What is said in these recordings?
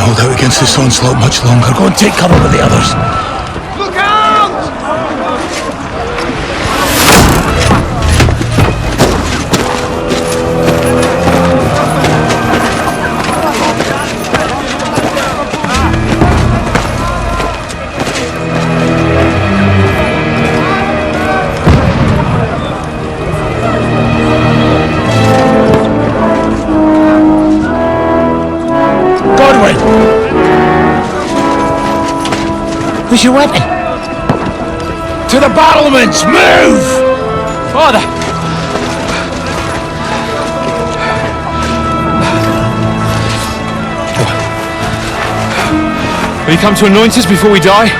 hold out against this onslaught much longer. Go and take cover with the others. Look out! Where's your weapon? To the battlements! Move! Father! Will you come to anoint us before we die?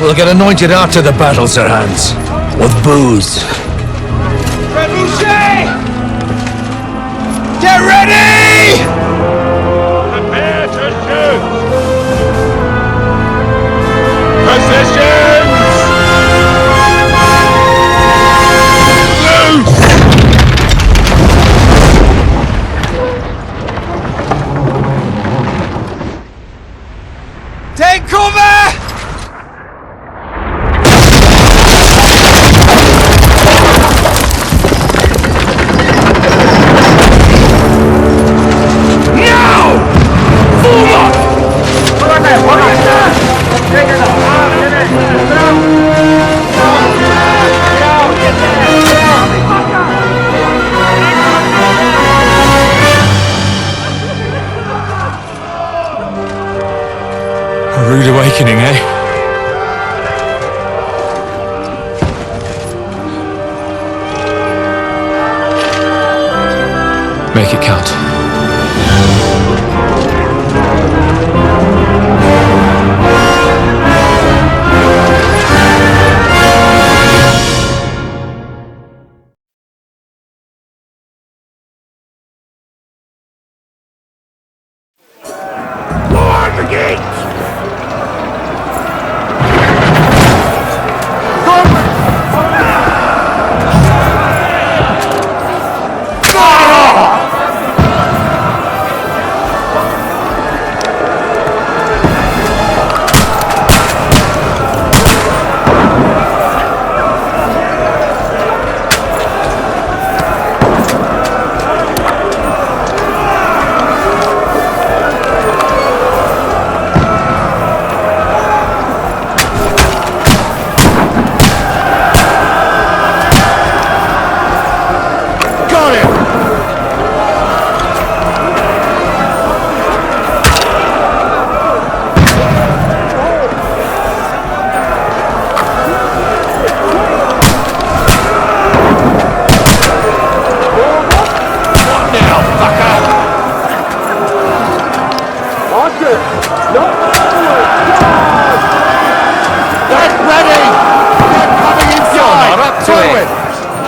We'll get anointed after the battles are hands. With booze. Trebuchet! Get ready! Prepare to shoot! Positions! Loose! Take cover! A rude awakening, eh? Make it count. Guard the gates!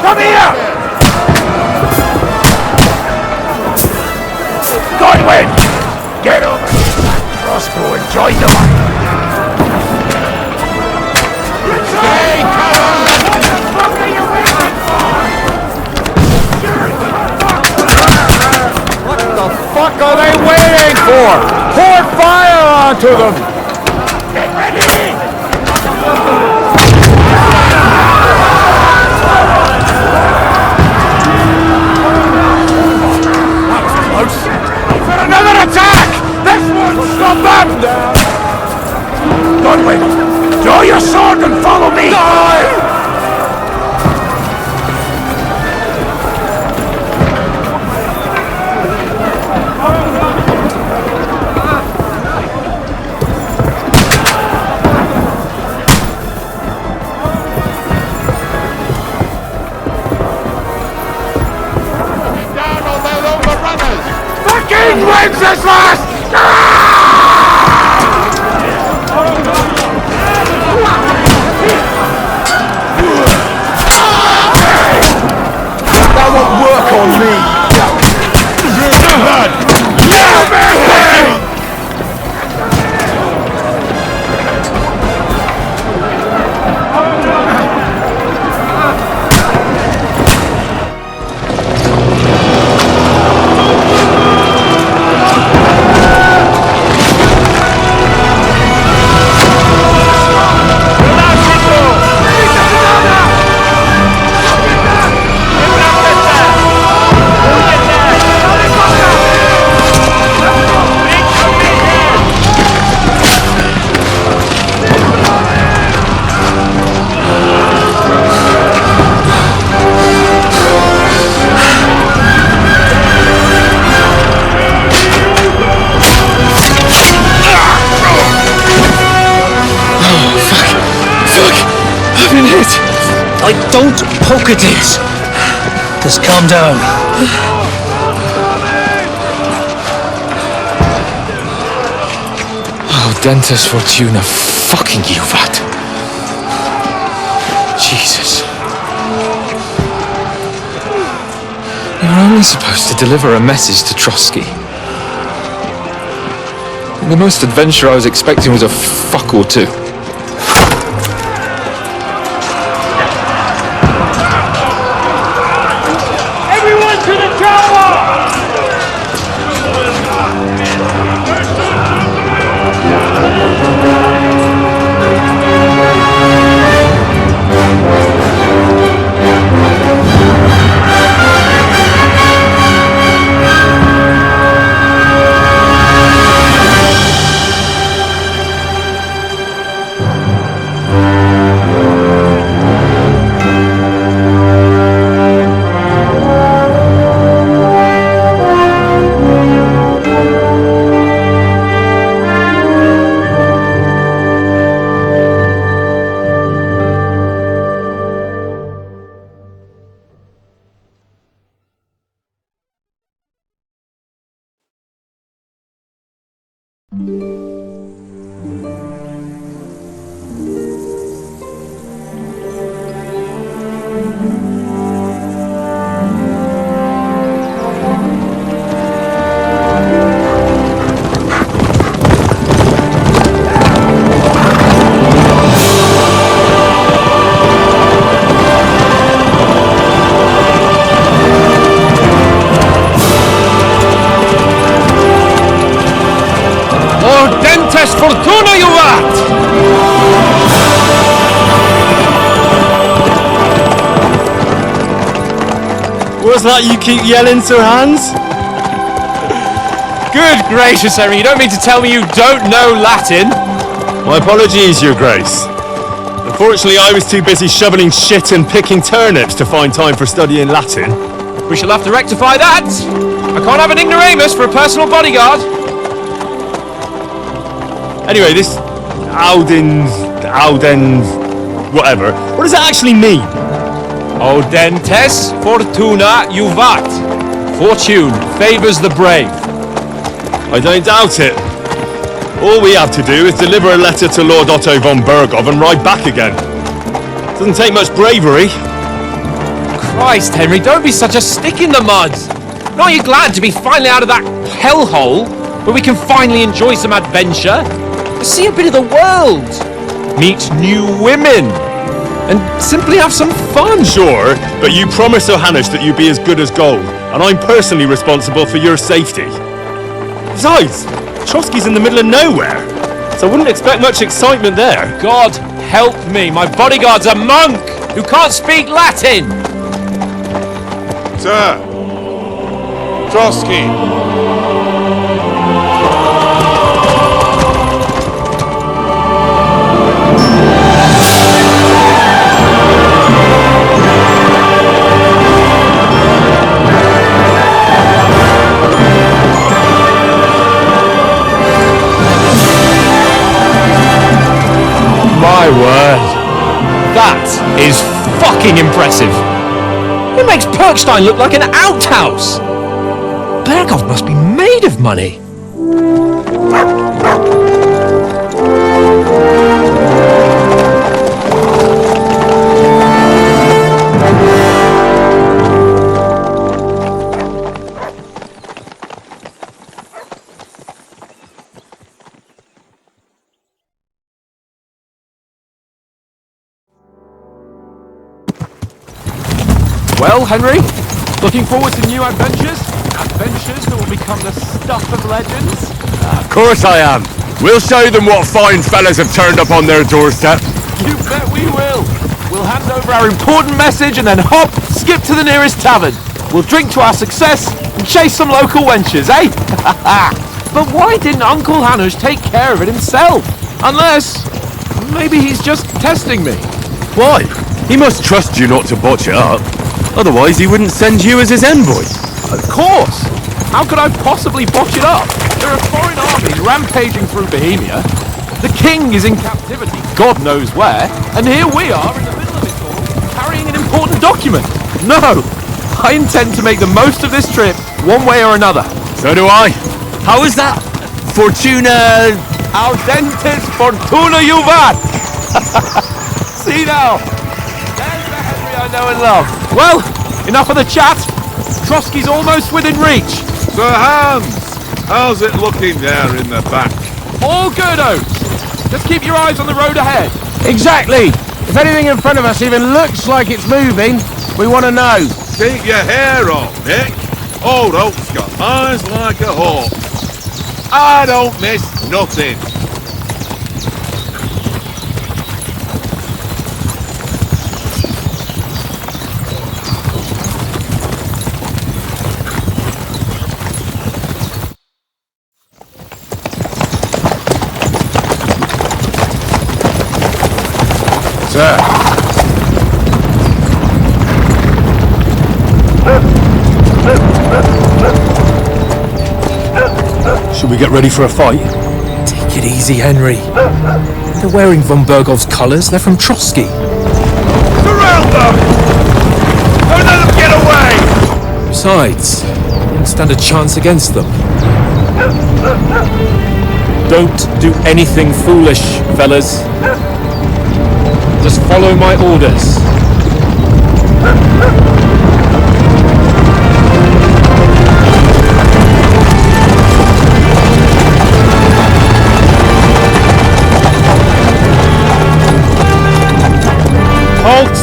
Come here! Godwin! Get over here, crossbow, and join the line! Stay calm! What the fuck are you waiting for? What the fuck are they waiting for? Pour fire onto them! Get ready! Another attack! This one's stop them! Godwin, draw your sword and follow me! Die! Down on their overrunners! Fucking wins this last! That won't work on me! Don't poke at it. Just calm down. Dentes Fortuna fucking Juvat. Jesus. You're only supposed to deliver a message to Trotsky. The most adventure I was expecting was a fuck or two. Everyone to the tower! Fortuna, Juvat! What's that you keep yelling, Sir Hans? Good gracious, Henry, you don't mean to tell me you don't know Latin? My apologies, Your Grace. Unfortunately, I was too busy shoveling shit and picking turnips to find time for studying Latin. We shall have to rectify that! I can't have an ignoramus for a personal bodyguard! Anyway, this Audens, whatever. What does that actually mean? Audentes Fortuna Juvat. Fortune favors the brave. I don't doubt it. All we have to do is deliver a letter to Lord Otto von Bergov and ride back again. Doesn't take much bravery. Christ, Henry, don't be such a stick in the mud! Aren't you glad to be finally out of that hellhole where we can finally enjoy some adventure? See a bit of the world! Meet new women! And simply have some fun! Sure, but you promised Johannes that you'd be as good as gold, and I'm personally responsible for your safety. Besides, Trotsky's in the middle of nowhere, so I wouldn't expect much excitement there. God help me, my bodyguard's a monk who can't speak Latin! Sir! Trotsky! My word. That is fucking impressive. It makes Perkstein look like an outhouse. Bergov must be made of money. Well, Henry, looking forward to new adventures? Adventures that will become the stuff of legends? Of course I am. We'll show them what fine fellas have turned up on their doorstep. You bet we will. We'll hand over our important message and then hop, skip to the nearest tavern. We'll drink to our success and chase some local wenches, eh? But why didn't Uncle Hanush take care of it himself? Unless, maybe he's just testing me. Why? He must trust you not to botch it up. Otherwise, he wouldn't send you as his envoy. Of course! How could I possibly botch it up? There are foreign armies rampaging through Bohemia. The king is in captivity, God knows where, and here we are in the middle of it all, carrying an important important document. No, I intend to make the most of this trip one way or another. So do I. How is that? Fortuna... Audentes fortuna juvat. See now, there's the Henry I know and love. Well, enough of the chat. Trotsky's almost within reach. Sir Hans, how's it looking there in the back? All good, Oates. Just keep your eyes on the road ahead. Exactly. If anything in front of us even looks like it's moving, we want to know. Keep your hair on, Nick. Old Oak's got eyes like a hawk. I don't miss nothing. Sir. Should we get ready for a fight? Take it easy, Henry. They're wearing von Bergov's colours. They're from Trotsky. Surround them! Don't let them get away! Besides, you won't stand a chance against them. Don't do anything foolish, fellas. Just follow my orders. Halt!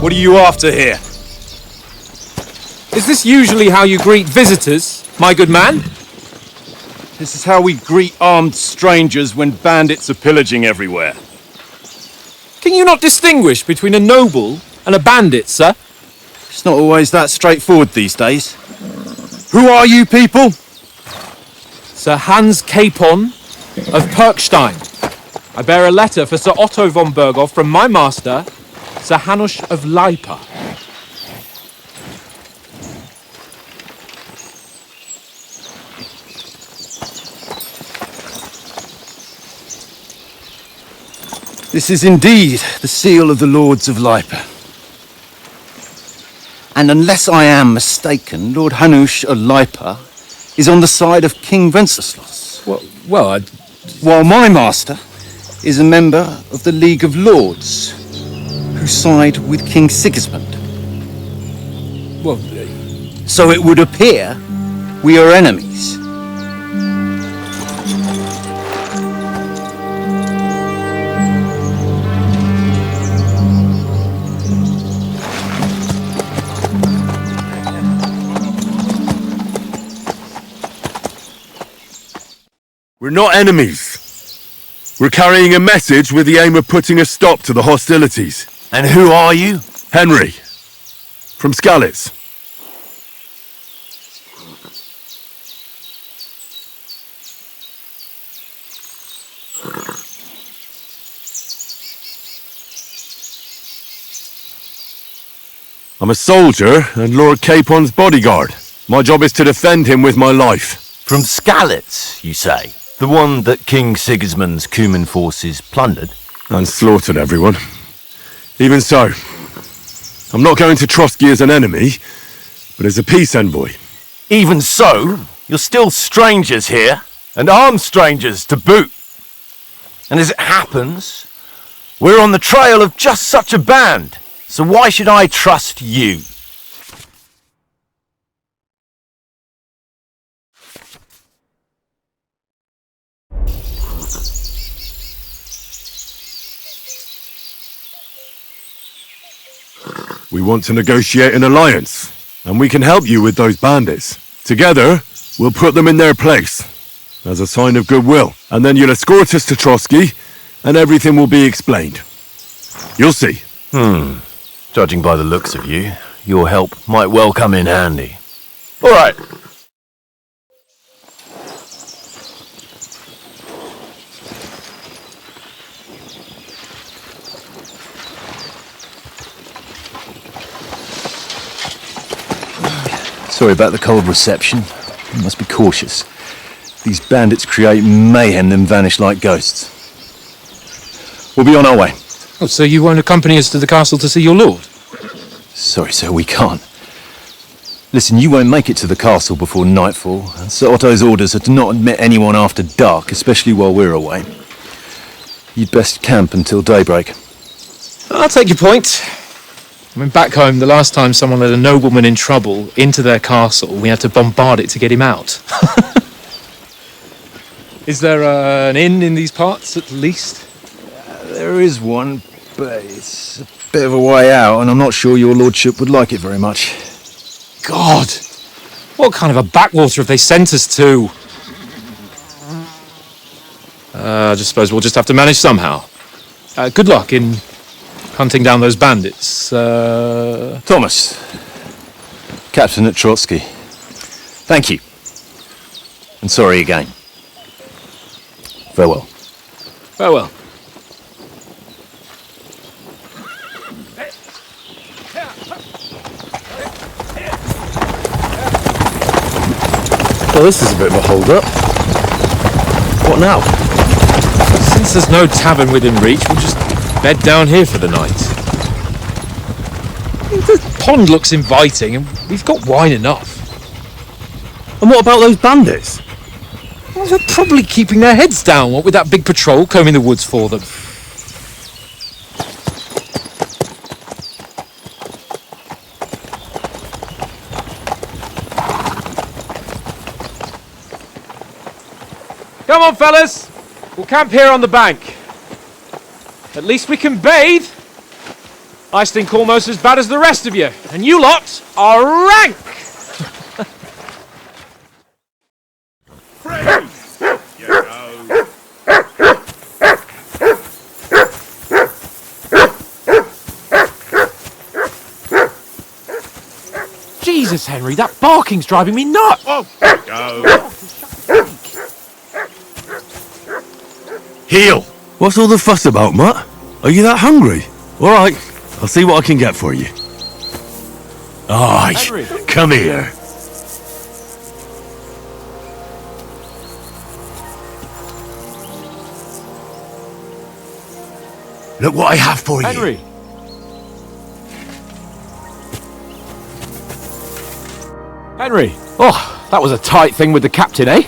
What are you after here? Is this usually how you greet visitors, my good man? This is how we greet armed strangers when bandits are pillaging everywhere. Can you not distinguish between a noble and a bandit, sir? It's not always that straightforward these days. Who are you people? Sir Hans Capon of Perkstein. I bear a letter for Sir Otto von Berghoff from my master, Sir Hanush of Lipa. This is indeed the seal of the Lords of Lipa. And unless I am mistaken, Lord Hanush of Lipa is on the side of King Wenceslas. Well, While my master is a member of the League of Lords, who side with King Sigismund. So it would appear we are enemies. We're not enemies. We're carrying a message with the aim of putting a stop to the hostilities. and who are you? Henry, from Skalitz. I'm a soldier and Lord Capon's bodyguard. My job is to defend him with my life. From Skalitz, you say? The one that King Sigismund's Cuman forces plundered? And slaughtered everyone. Even so, I'm not going to Trotsky as an enemy, but as a peace envoy. Even so, you're still strangers here, and armed strangers to boot. And as it happens, we're on the trail of just such a band, so why should I trust you? We want to negotiate an alliance, and we can help you with those bandits. Together, we'll put them in their place, as a sign of goodwill. And then you'll escort us to Trotsky, and everything will be explained. You'll see. Judging by the looks of you, your help might well come in handy. All right. Sorry about the cold reception. You must be cautious. These bandits create mayhem then vanish like ghosts. We'll be on our way. Oh, so you won't accompany us to the castle to see your lord? Sorry, sir, we can't. Listen, you won't make it to the castle before nightfall, and Sir Otto's orders are to not admit anyone after dark, especially while we're away. You'd best camp until daybreak. I'll take your point. I mean, back home, the last time someone let a nobleman in trouble into their castle, we had to bombard it to get him out. Is there an inn in these parts, at least? There is one, but it's a bit of a way out, and I'm not sure your lordship would like it very much. God! What kind of a backwater have they sent us to? I just suppose we'll just have to manage somehow. Good luck in hunting down those bandits. Thomas, Captain at Trotsky. Thank you. And sorry again. Farewell. Farewell. Well, this is a bit of a hold-up. What now? Since there's no tavern within reach, we'll just bed down here for the night. The pond looks inviting, and we've got wine enough. And what about those bandits? Well, they're probably keeping their heads down, what with that big patrol combing the woods for them. Come on, fellas! We'll camp here on the bank. At least we can bathe. I stink almost as bad as the rest of you, and you lot are rank! Jesus, Henry, that barking's driving me nuts! Heel! What's all the fuss about, Mutt? Are you that hungry? All right, I'll see what I can get for you. Aye, Henry. come here. Look what I have for you. Henry! Henry! Oh, that was a tight thing with the captain, eh?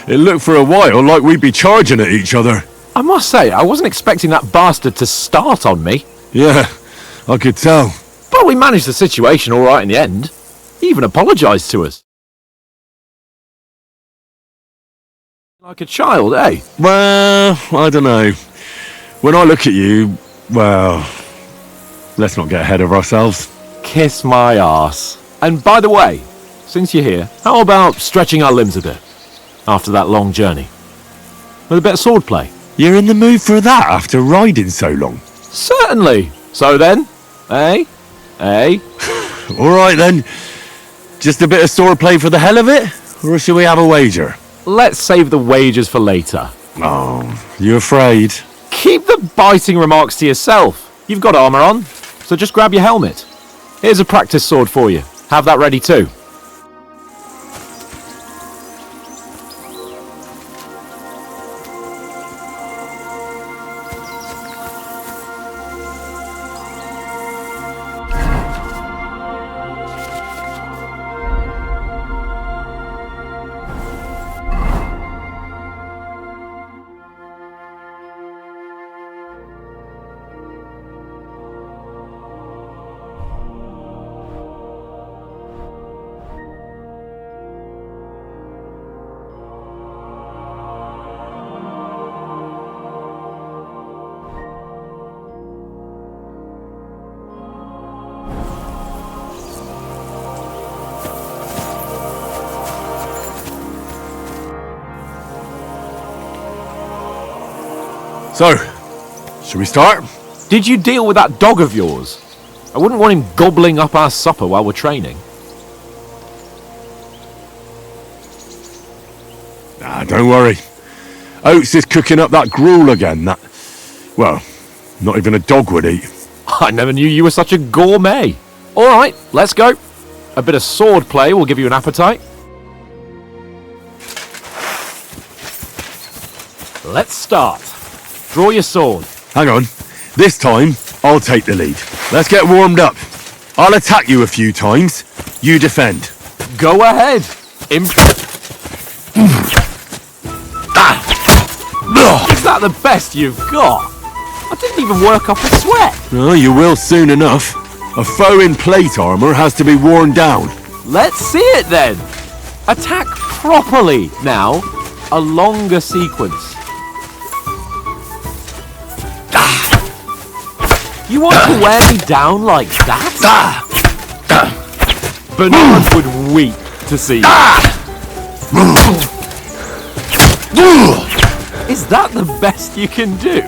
It looked for a while like we'd be charging at each other. I must say, I wasn't expecting that bastard to start on me. Yeah, I could tell. But we managed the situation all right in the end. He even apologised to us. Like a child, eh? Well, I don't know. When I look at you, well, let's not get ahead of ourselves. Kiss my arse. And by the way, since you're here, how about stretching our limbs a bit? After that long journey. With a bit of swordplay. You're in the mood for that after riding so long? Certainly. So then, eh? Eh? All right then. Just a bit of swordplay for the hell of it? Or should we have a wager? Let's save the wagers for later. Oh, you afraid? Keep the biting remarks to yourself. You've got armour on, so just grab your helmet. Here's a practice sword for you. Have that ready too. So, should we start? Did you deal with that dog of yours? I wouldn't want him gobbling up our supper while we're training. Nah, don't worry. Oates is cooking up that gruel again, that... Well, not even a dog would eat. I never knew you were such a gourmet. All right, let's go. A bit of sword play will give you an appetite. Let's start. Draw your sword. Hang on. This time, I'll take the lead. Let's get warmed up. I'll attack you a few times. You defend. Go ahead. Is that the best you've got? I didn't even work up a sweat. Oh, you will soon enough. A foe in plate armor has to be worn down. Let's see it then. Attack properly now. A longer sequence. You want to wear me down like that? Bernard would weep to see you. Is that the best you can do?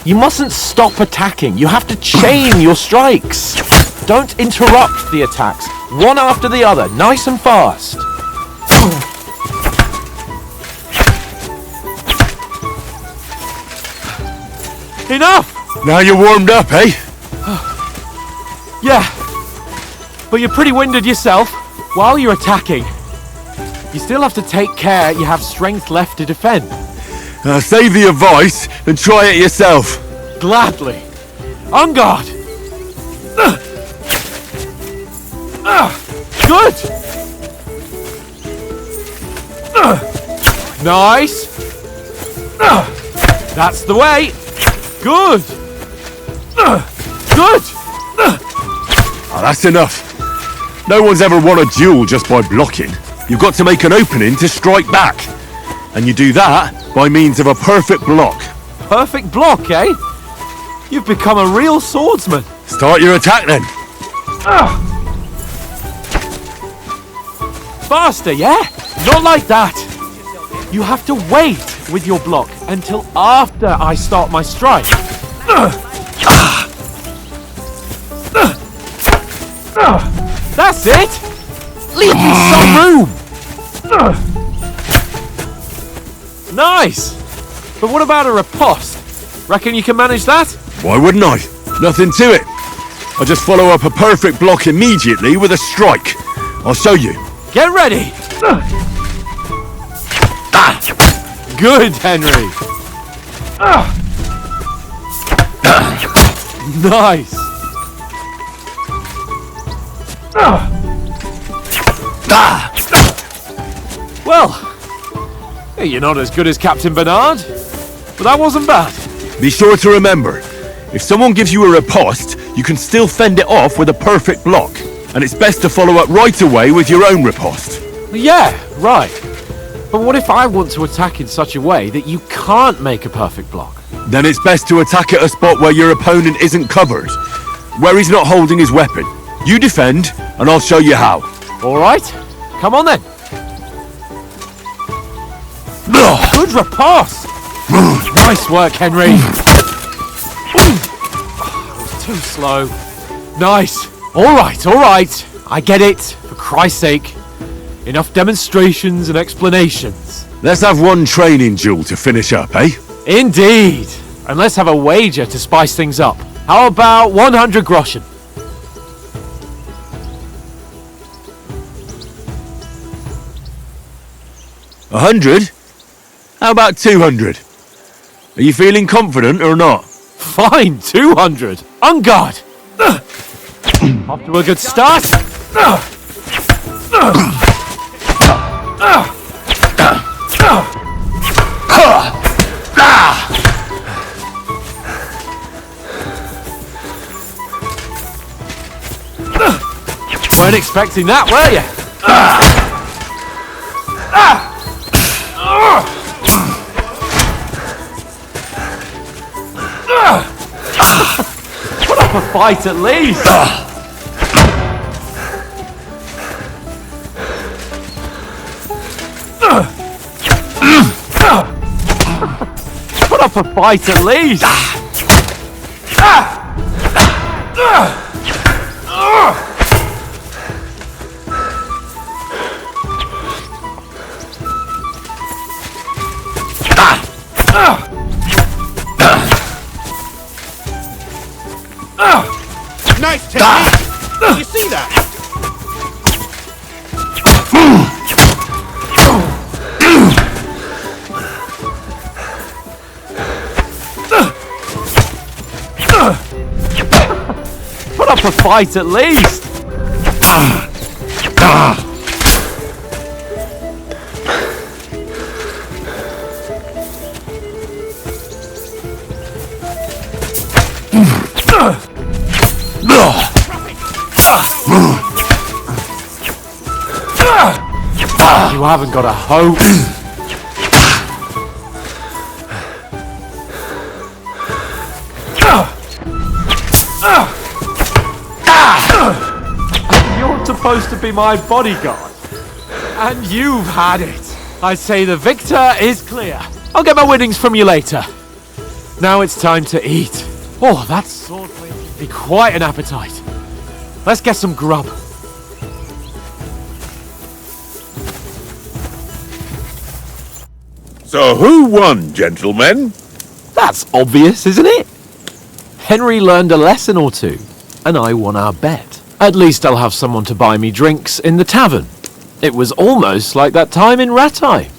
You mustn't stop attacking. You have to chain your strikes. Don't interrupt the attacks. One after the other, nice and fast. Enough! Now you're warmed up, eh? Yeah, but you're pretty winded yourself. While you're attacking, you still have to take care you have strength left to defend. Save the advice and try it yourself. Gladly. On guard! Good! Nice! That's the way! Good! Good! Oh, that's enough. No one's ever won a duel just by blocking. You've got to make an opening to strike back. And you do that by means of a perfect block. Perfect block, eh? You've become a real swordsman. Start your attack then. Faster, yeah? Not like that. You have to wait with your block until after I start my strike. That's it! Leave me some room! Nice! But what about a riposte? Reckon you can manage that? Why wouldn't I? Nothing to it. I just follow up a perfect block immediately with a strike. I'll show you. Get ready! Good, Henry! Nice! Well, you're not as good as Captain Bernard, but that wasn't bad. Be sure to remember, if someone gives you a riposte, you can still fend it off with a perfect block. And it's best to follow up right away with your own riposte. Yeah, right. But what if I want to attack in such a way that you can't make a perfect block? Then it's best to attack at a spot where your opponent isn't covered, where he's not holding his weapon. You defend, and I'll show you how. All right, come on then. Good riposte! Nice work, Henry. That was too slow. Nice. All right. I get it, for Christ's sake. Enough demonstrations and explanations. Let's have one training duel to finish up, eh? Indeed. And let's have a wager to spice things up. How about 100 groschen? 100? How about 200? Are you feeling confident or not? Fine, 200. On guard. Off to a good start. Weren't expecting that, were you? Put up a fight at least. Put up a fight at least. Nice technique! You see that? proper fight at least. You haven't got a hope. You're supposed to be my bodyguard, and you've had it. I say the victor is clear. I'll get my winnings from you later. Now it's time to eat. Oh, that sword blade gives me quite an appetite. Let's get some grub. So who won, gentlemen? That's obvious, isn't it? Henry learned a lesson or two, and I won our bet. At least I'll have someone to buy me drinks in the tavern. It was almost like that time in Ratai.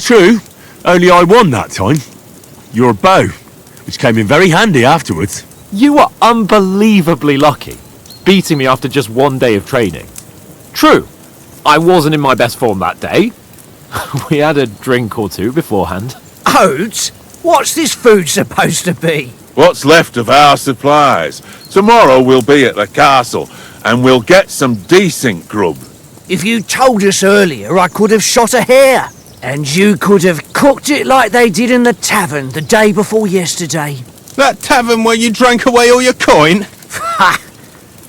True. Only I won that time. Your bow, which came in very handy afterwards. You were unbelievably lucky, beating me after just one day of training. True, I wasn't in my best form that day. We had a drink or two beforehand. Oats? What's this food supposed to be? What's left of our supplies. Tomorrow we'll be at the castle, and we'll get some decent grub. If you told us earlier, I could have shot a hare. And you could have cooked it like they did in the tavern the day before yesterday. That tavern where you drank away all your coin? Ha!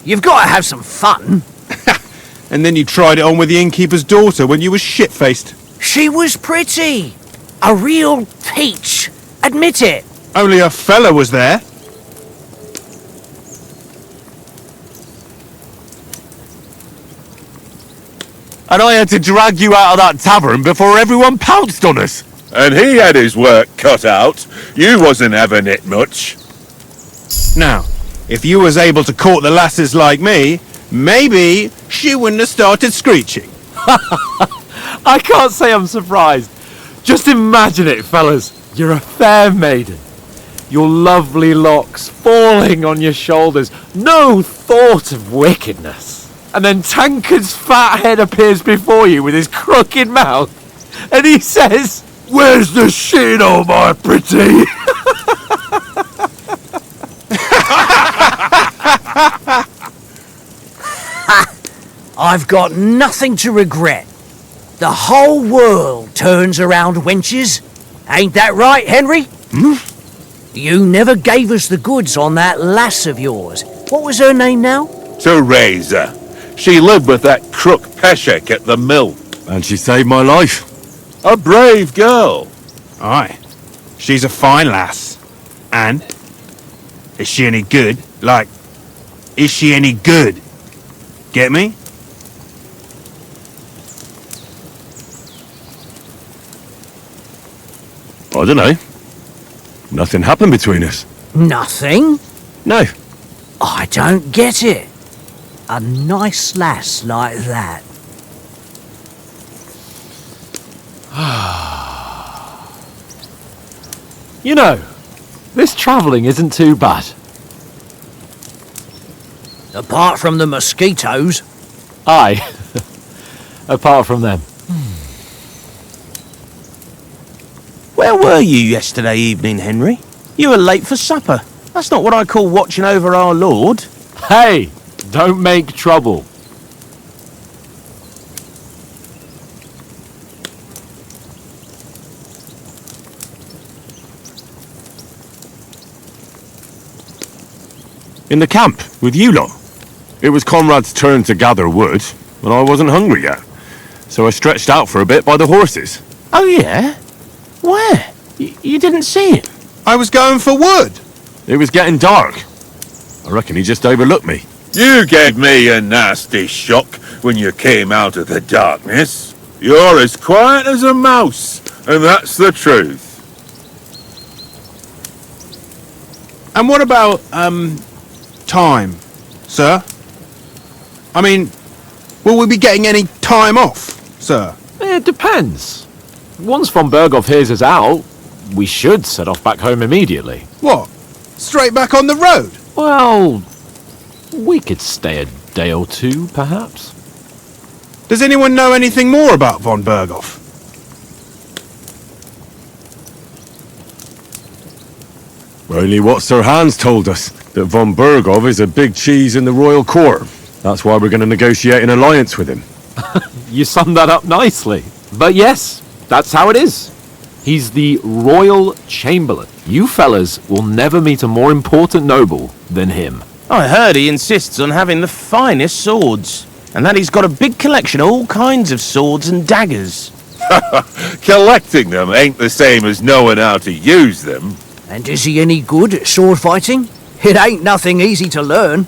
You've got to have some fun. And then you tried it on with the innkeeper's daughter when you were shit-faced. She was pretty. A real peach. Admit it. Only a fella was there. And I had to drag you out of that tavern before everyone pounced on us. And he had his work cut out. You wasn't having it much. Now, if you was able to court the lasses like me, maybe she wouldn't have started screeching. I can't say I'm surprised. Just imagine it, fellas. You're a fair maiden. Your lovely locks falling on your shoulders. No thought of wickedness. And then Tankard's fat head appears before you with his crooked mouth. And he says, "Where's the shit, oh my pretty?" I've got nothing to regret. The whole world turns around wenches. Ain't that right, Henry? You never gave us the goods on that lass of yours. What was her name now? Teresa. She lived with that crook Peshek at the mill. And she saved my life. A brave girl. Aye. She's a fine lass. And? Is she any good? Like, is she any good? Get me? I don't know. Nothing happened between us. Nothing? No. I don't get it. A nice lass like that. You know, this travelling isn't too bad. Apart from the mosquitoes. Aye. Apart from them. Where were you yesterday evening, Henry? You were late for supper. That's not what I call watching over our Lord. Hey, don't make trouble. In the camp, with you lot. It was Conrad's turn to gather wood, and I wasn't hungry yet. So I stretched out for a bit by the horses. Oh, yeah? Where? You didn't see it? I was going for wood. It was getting dark. I reckon he just overlooked me. You gave me a nasty shock when you came out of the darkness. You're as quiet as a mouse, and that's the truth. And what about, time, sir? I mean, will we be getting any time off, sir? It depends. Once von Berghoff hears us out, we should set off back home immediately. What? Straight back on the road? Well, we could stay a day or two, perhaps. Does anyone know anything more about von Berghoff? Only what Sir Hans told us, that von Berghoff is a big cheese in the royal court. That's why we're going to negotiate an alliance with him. You summed that up nicely. But yes, that's how it is. He's the Royal Chamberlain. You fellas will never meet a more important noble than him. I heard he insists on having the finest swords, and that he's got a big collection of all kinds of swords and daggers. Collecting them ain't the same as knowing how to use them. And is he any good at sword fighting? It ain't nothing easy to learn.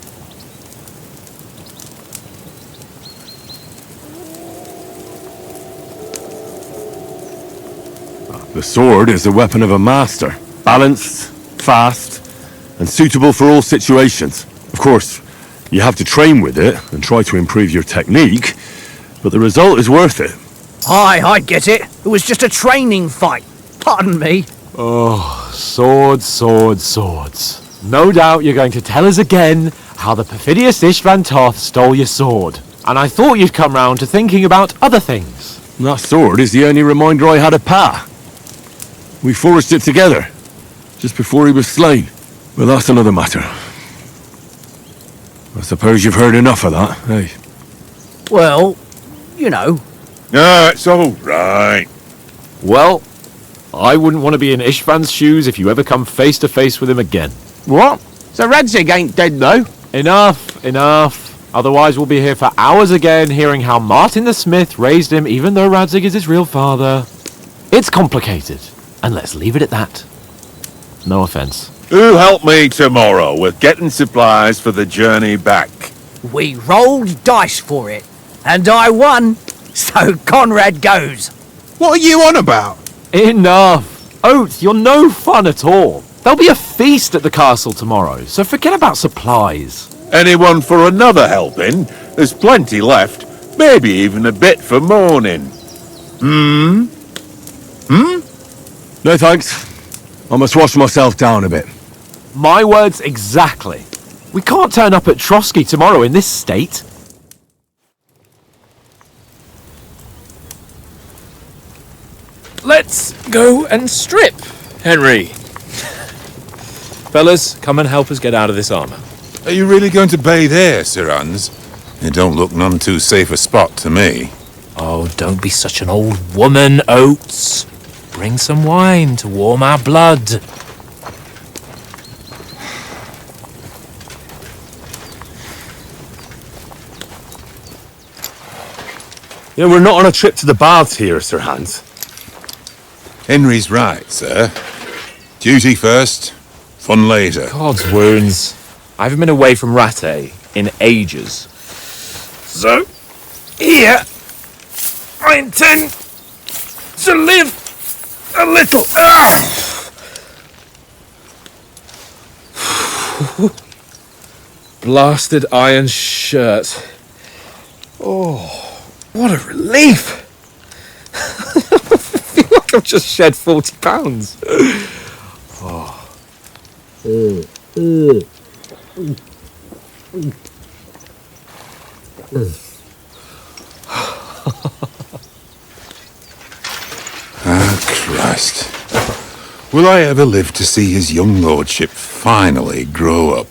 The sword is the weapon of a master. Balanced, fast, and suitable for all situations. Of course, you have to train with it and try to improve your technique, but the result is worth it. Aye, I get it. It was just a training fight. Pardon me. Oh, swords, swords, swords. No doubt you're going to tell us again how the perfidious Istvan Toth stole your sword. And I thought you'd come round to thinking about other things. That sword is the only reminder I had of Pa. We forged it together, just before he was slain. But that's another matter. I suppose you've heard enough of that, eh? Well, you know. No, it's all right. Well, I wouldn't want to be in Istvan's shoes if you ever come face to face with him again. What? So Radzig ain't dead, though? Enough, enough. Otherwise we'll be here for hours again hearing how Martin the Smith raised him even though Radzig is his real father. It's complicated, and let's leave it at that. No offense. Who'll help me tomorrow with getting supplies for the journey back? We rolled dice for it, and I won. So Conrad goes. What are you on about? Enough! Oates, you're no fun at all. There'll be a feast at the castle tomorrow, so forget about supplies. Anyone for another helping? There's plenty left. Maybe even a bit for morning. No thanks. I must wash myself down a bit. My words exactly. We can't turn up at Trotsky tomorrow in this state. Let's go and strip, Henry. Fellas, come and help us get out of this armor. Are you really going to bathe here, Sir Hans? It don't look none too safe a spot to me. Oh, don't be such an old woman, Oates. Bring some wine to warm our blood. You know, we're not on a trip to the baths here, Sir Hans. Henry's right, sir. Duty first, fun later. God's wounds. I haven't been away from Ratte in ages. So, here, I intend to live a little. Blasted iron shirt. Oh, what a relief. I feel like I've just shed 40 pounds. Christ. Will I ever live to see his young lordship finally grow up?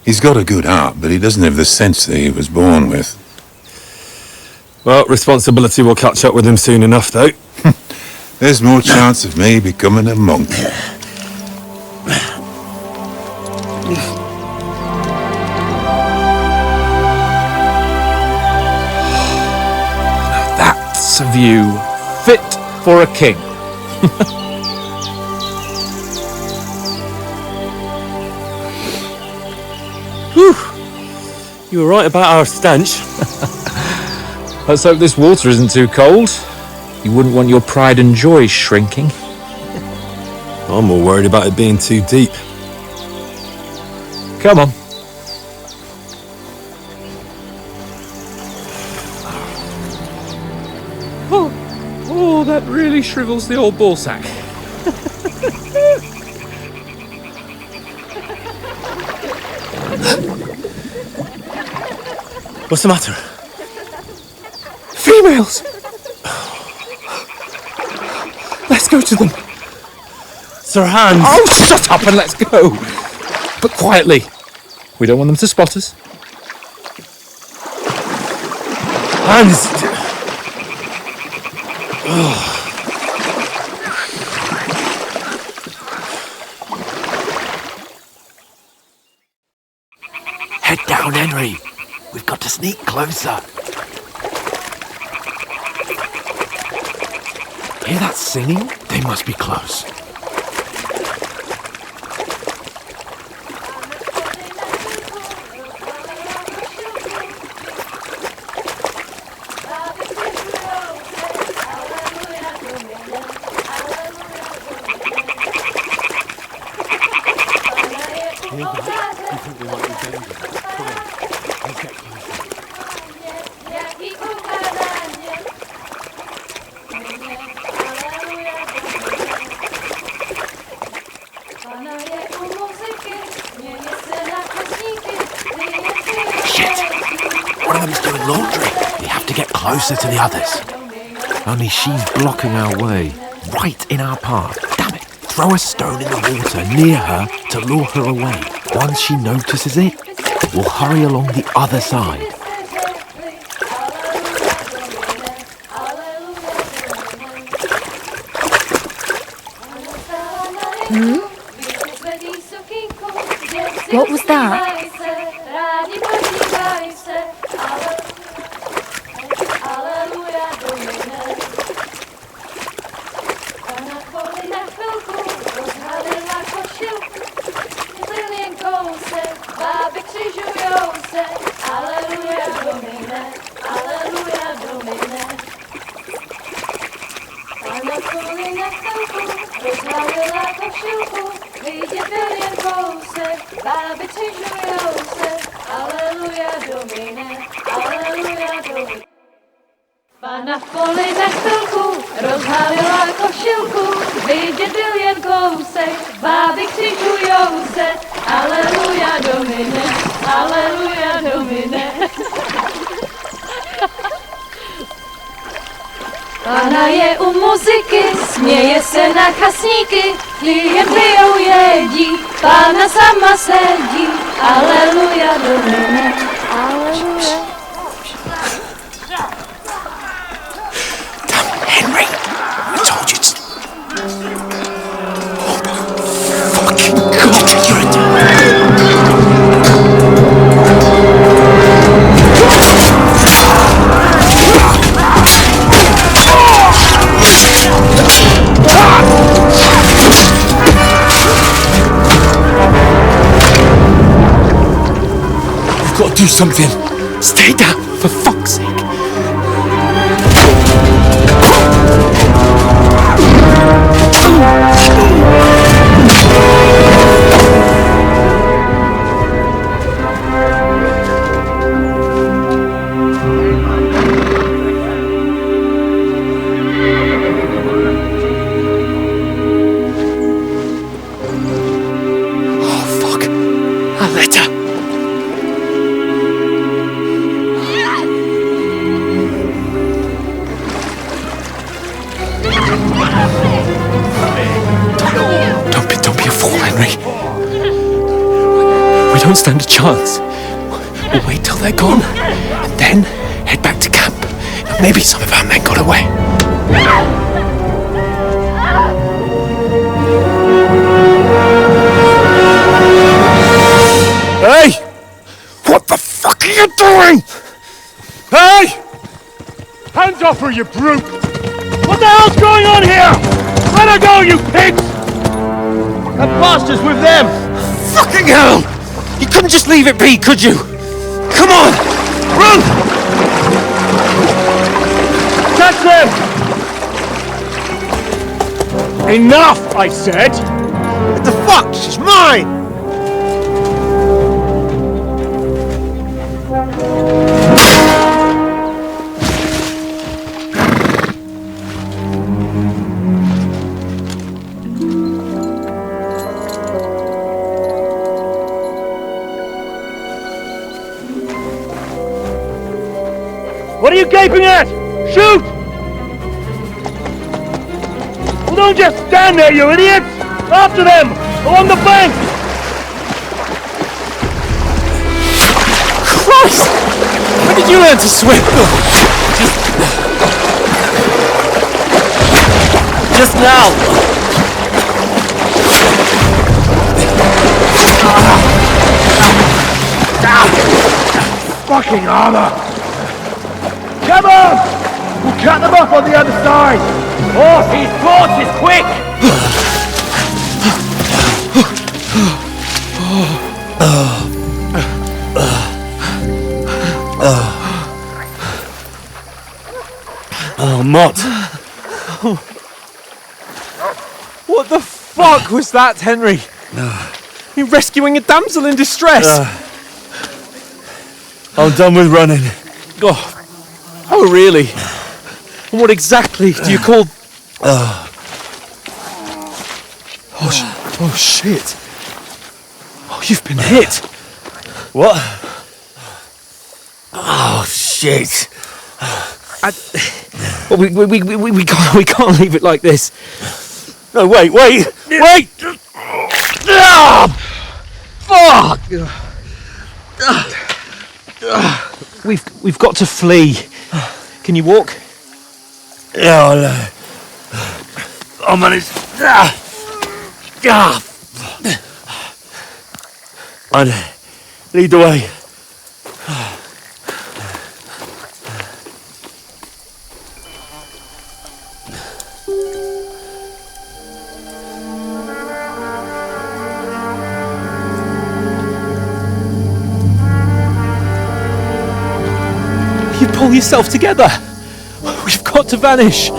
He's got a good heart, but he doesn't have the sense that he was born with. Well, responsibility will catch up with him soon enough, though. There's more chance of me becoming a monk. That's a view fit for a king. Whew. You were right about our stench. Let's hope this water isn't too cold. You wouldn't want your pride and joy shrinking. I'm more worried about it being too deep. Come on. that really shrivels the old ball sack. What's the matter? Females! Let's go to them. Sir Hans! Oh, shut up and let's go! But quietly. We don't want them to spot us. Hans! Head down, Henry. We've got to sneak closer. Hear that singing? They must be close. Closer to the others. Only she's blocking our way, right in our path. Damn it! Throw a stone in the water near her to lure her away. Once she notices it, we'll hurry along the other side. What was that? Pana v poli na chvilku rozhalila košilku, vidět byl jen kousek, báby křižujou se, aleluja Domine, aleluja Domine. Pana je u muziky, směje se na chasníky, klienty ją jedí, Pana sama sedí, aleluja Domine, aleluja. Henry, I told you to... Oh my fucking God, you're a... You've got to do something. Stay down, for fuck's sake. Don't stand a chance. We'll wait till they're gone, and then head back to camp. Maybe some of our men got away. Hey! What the fuck are you doing? Hey! Hands off her, you brute! What the hell's going on here? Let her go, you pigs! That bastard's with them! Fucking hell! You couldn't just leave it be, could you? Come on! Run! Catch them! Enough, I said! What the fuck? She's mine! What are you gaping at? Shoot! Well, don't just stand there, you idiots! After them! Along the bank! Christ! When did you learn to swim? Just now! Fucking armor! Come on! We'll cut them off on the other side! Horse, his torches, quick! Oh, Mott. What the fuck was that, Henry? You rescuing a damsel in distress? I'm done with running. Oh, really? And what exactly do you call... Oh, shit. Oh, you've been hit. What? Oh, shit. Well, we can't leave it like this. No, wait! Fuck! We've got to flee. Can you walk? Yeah, I'll manage. And lead the way. You pull yourself together. We've got to vanish.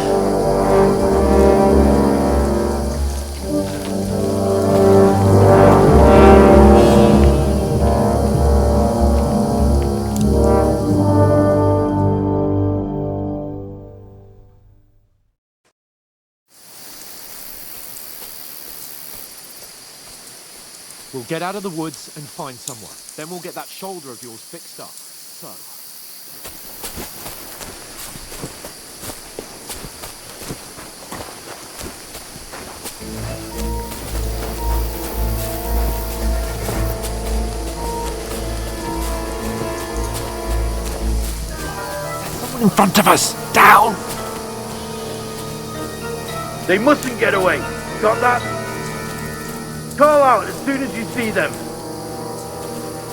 We'll get out of the woods and find someone. Then we'll get that shoulder of yours fixed up. So... In front of us! Down! They mustn't get away! Got that? Call out as soon as you see them!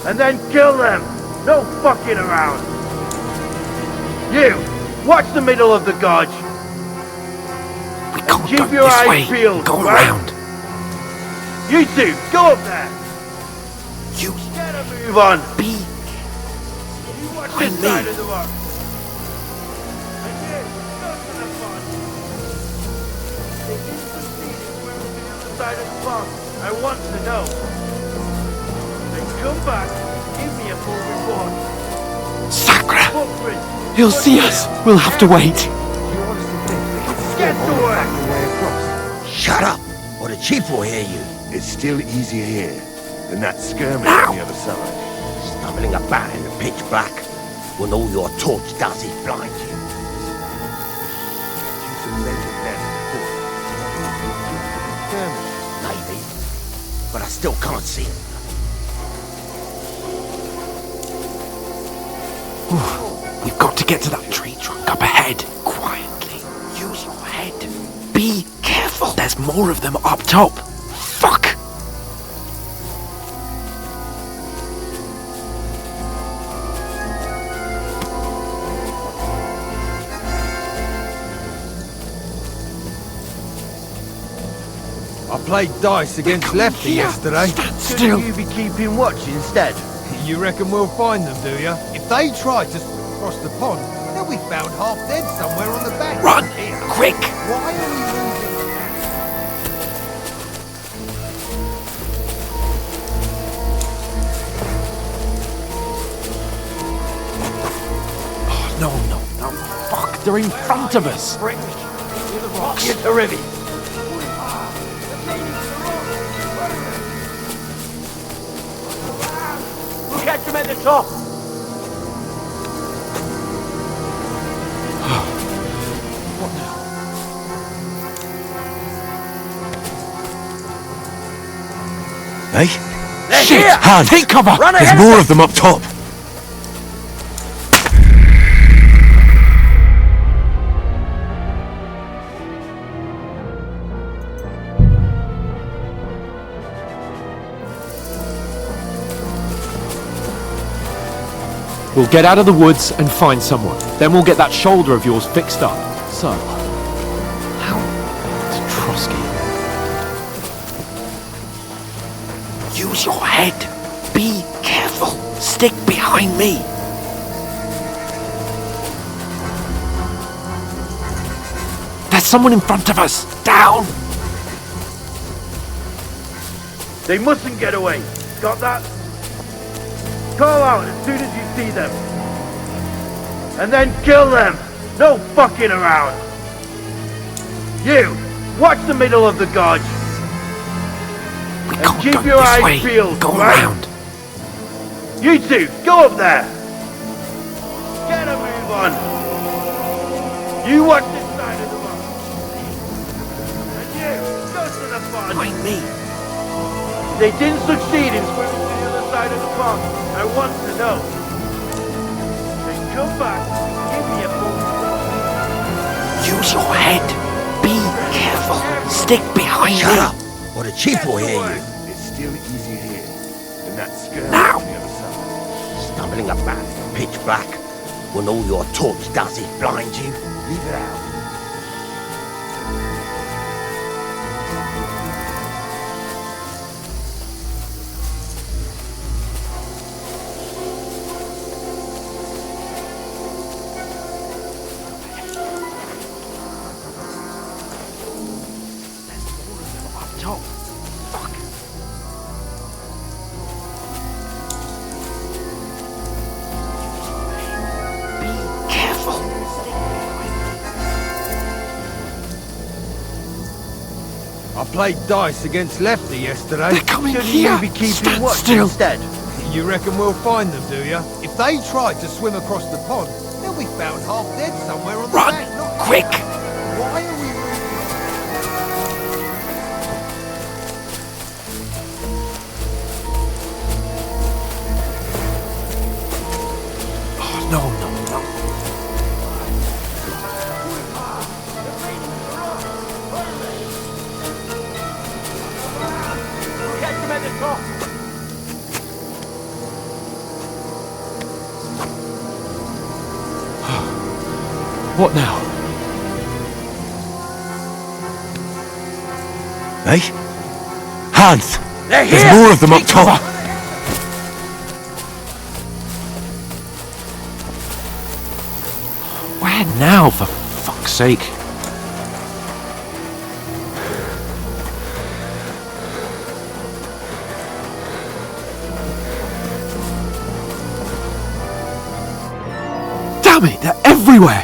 And then kill them! No fucking around! You! Watch the middle of the gorge! We can't keep go your this eyes way. peeled, Go right? around. You two, go up there! You get a move on! Be You watch by this me. side of the rock! And you, go to the front! They didn't succeed in where on the other side of the pond. I want to know. Then come back, give me a full report. Sacra! Footprints! He'll see us. We'll have to wait. Get to work! Shut up, or the chief will hear you. It's still easier here than that skirmish on the other side. Stumbling about in the pitch black, when all your torch does is blind you. Maybe, but I still can't see it. We've got to get to that tree trunk up ahead. Quietly. Use your head. Be careful. There's more of them up top. Fuck! I played dice against Lefty yesterday. Shouldn't you be keeping watch instead? You reckon we'll find them, do you? If they try to cross the pond, they'll be found half dead somewhere on the bank. Run! Here. Quick! Why are we moving? No. Fuck, they're in front of us. Get the rivy! We'll catch them at the top! Eh? They're Shit! here! Hands! Take cover! Run There's ahead! more of them up top! We'll get out of the woods and find someone. Then we'll get that shoulder of yours fixed up. So, how to Trotsky? Use your head. Be careful. Stick behind me. There's someone in front of us! Down! They mustn't get away. Got that? Call out as soon as you see them. And then kill them. No fucking around. You, watch the middle of the gorge. And keep your eyes peeled. Go right? around. You two, go up there. Get a move on. You watch this side of the rock. And you, go to the pond. Behind me. They didn't succeed in swimming to the other side of the pond. I want to know. Then come back and give me a full story. Use your head. Be careful. Stick behind me. Shut up, or the chief will hear you. It's still easier here than that skirmish Now. on the other side. Stumbling about in pitch black when all your torch does is blind you. Leave it out. I played dice against Lefty yesterday. They're coming Shouldn't here! you be keeping Stand watch still. instead? You reckon we'll find them, do you? If they tried to swim across the pond, they'll be found half dead somewhere on the Run! bank. Not Quick! Why are we... Oh, no. Catch them at the top. What now? Eh? Hands! They're There's here! more of them up top! Where now, for fuck's sake? Damn it, they're everywhere!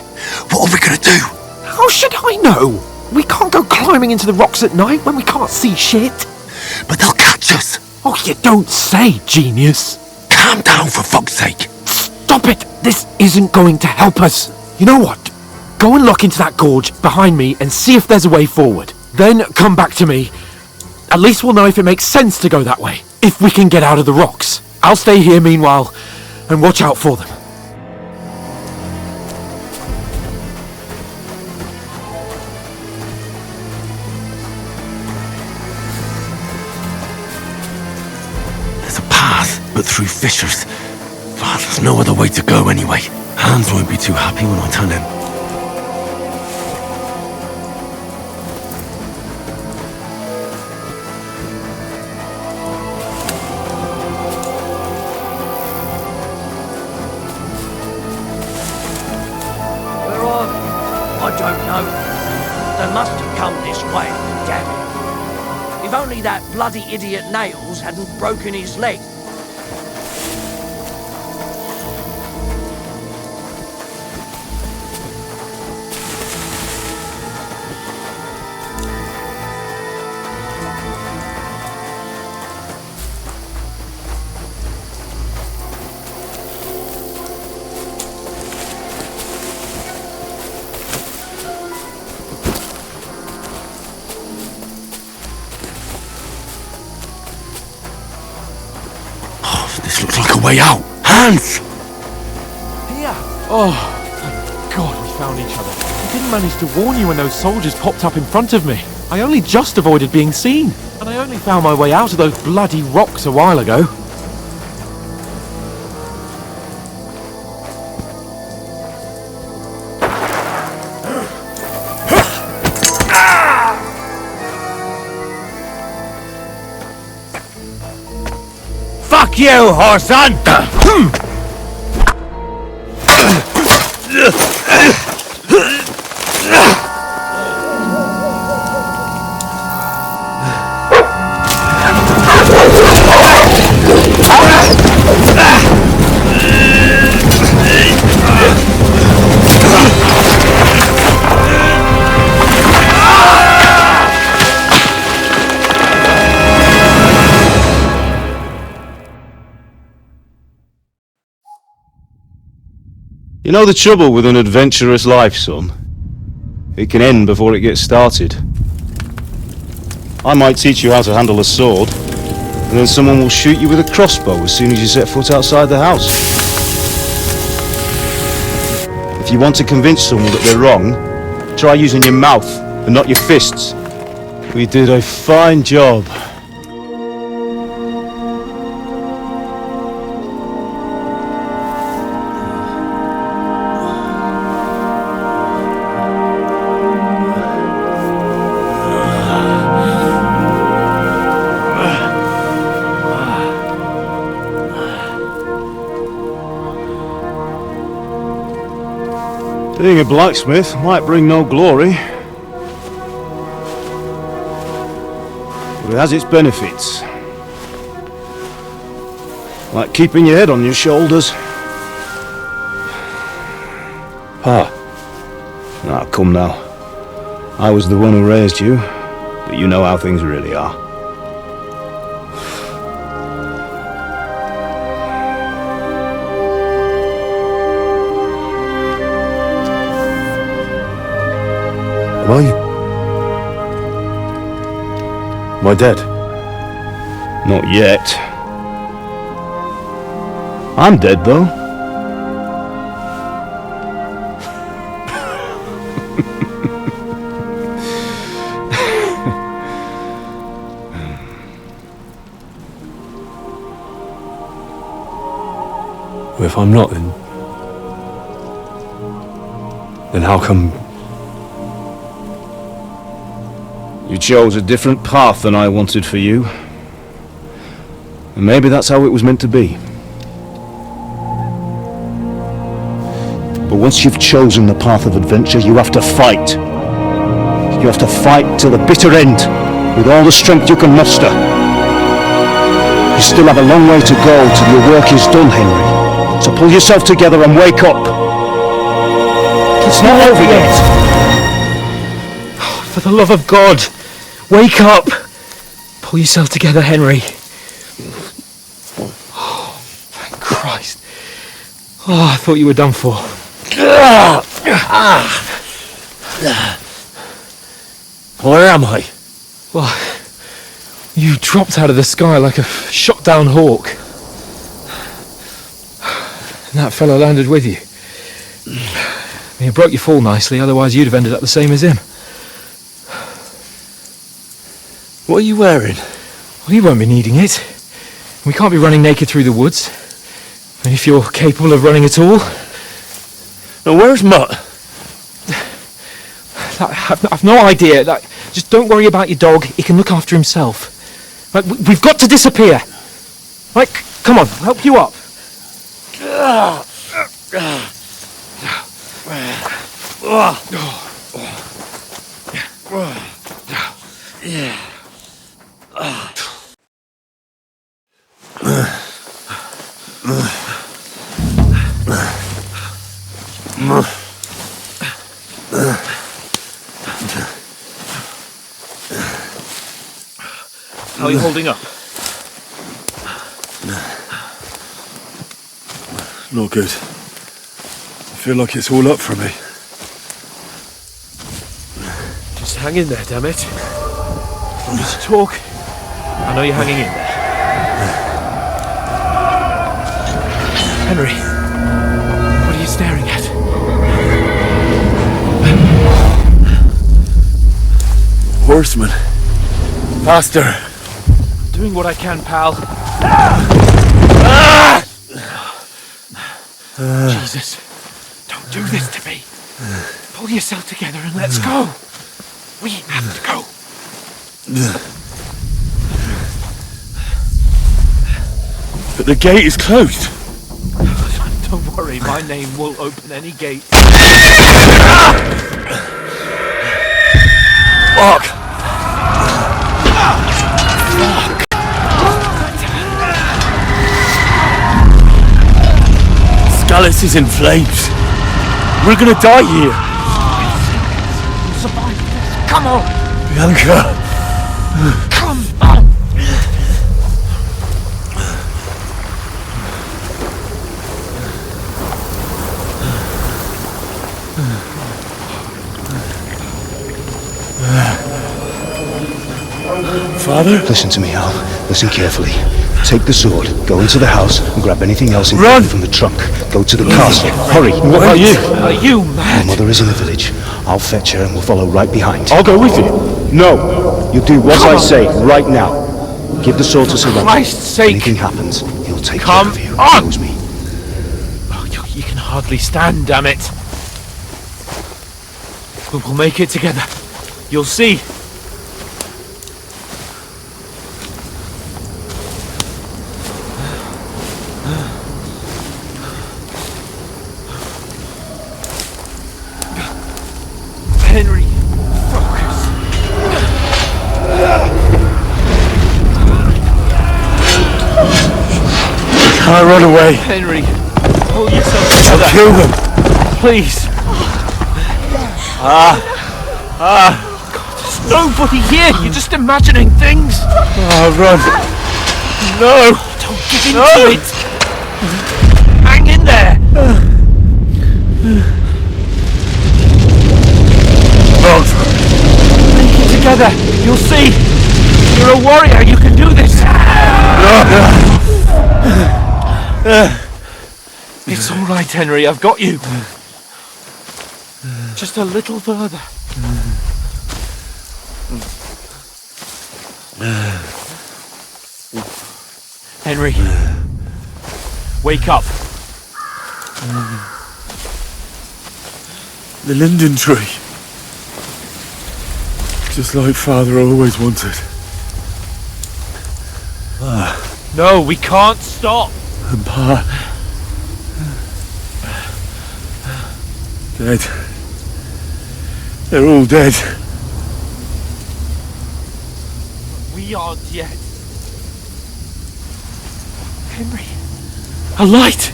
What are we gonna do? How should I know? We can't go climbing into the rocks at night when we can't see shit. But they'll catch us. Oh, you don't say, genius. Calm down, for fuck's sake. Stop it! This isn't going to help us. You know what? Go and look into that gorge behind me and see if there's a way forward. Then come back to me. At least we'll know if it makes sense to go that way. If we can get out of the rocks. I'll stay here meanwhile and watch out for them. There's a path, but through fissures. But there's no other way to go anyway. Hans won't be too happy when I turn in. Where are they? I don't know. They must have come this way, damn it. If only that bloody idiot Nails hadn't broken his leg. way out. Hands! Here! Oh, thank God we found each other. I didn't manage to warn you when those soldiers popped up in front of me. I only just avoided being seen. And I only found my way out of those bloody rocks a while ago. Fuck you, Horson! You know the trouble with an adventurous life, son? It can end before it gets started. I might teach you how to handle a sword, and then someone will shoot you with a crossbow as soon as you set foot outside the house. If you want to convince someone that they're wrong, try using your mouth and not your fists. We did a fine job. Being a blacksmith might bring no glory, but it has its benefits. Like keeping your head on your shoulders. Pa. Ah, come now. I was the one who raised you, but you know how things really are. Am I dead? Not yet. I'm dead, though. Well, if I'm not, then how come... You chose a different path than I wanted for you. And maybe that's how it was meant to be. But once you've chosen the path of adventure, you have to fight. You have to fight till the bitter end, with all the strength you can muster. You still have a long way to go till your work is done, Henry. So pull yourself together and wake up. It's not over yet. For the love of God, wake up! Pull yourself together, Henry. Oh, thank Christ. Oh, I thought you were done for. Where am I? Well, you dropped out of the sky like a shot-down hawk. And that fellow landed with you. I mean, it broke your fall nicely, otherwise you'd have ended up the same as him. What are you wearing? Well, you won't be needing it. We can't be running naked through the woods. And if you're capable of running at all... Now, where's Mutt? I've no idea. Just don't worry about your dog. He can look after himself. We've got to disappear. Come on, I'll help you up. How are you holding up? Not good. I feel like it's all up for me. Just hang in there, damn it. Just talk. I know you're hanging in there. Henry, what are you staring at? Horseman. Faster. Doing what I can, pal. Jesus, don't do this to me. Pull yourself together and let's go. We have to go. But the gate is closed. Don't worry, my name will open any gate. Fuck! Scallis is in flames. We're gonna die here. We'll survive this. Come on! Bianca! Come on! Father? Listen to me, Al. Listen carefully. Take the sword, go into the house, and grab anything else Run! from the trunk. Go to the castle. Hurry! What about you? Are you mad? My mother is in the village. I'll fetch her and we'll follow right behind. I'll go with you. No! You do what I say right now. Give the sword to Sir Robert. Christ's sake! Anything happens, he'll take Come care of you. on! He knows me. Oh, you can hardly stand, damn it. We'll make it together. You'll see. Henry, focus. Can't run away. Henry, pull yourself I'll together. kill them. Please. God, there's nobody here. You're just imagining things. Run. No. Don't give in to it. Hang in there. Make it together. You'll see. You're a warrior. You can do this. It's all right, Henry. I've got you. Just a little further. Henry, wake up. The linden tree. Just like Father always wanted. No, we can't stop. And Pa. Dead. They're all dead. We are dead. Henry, a light.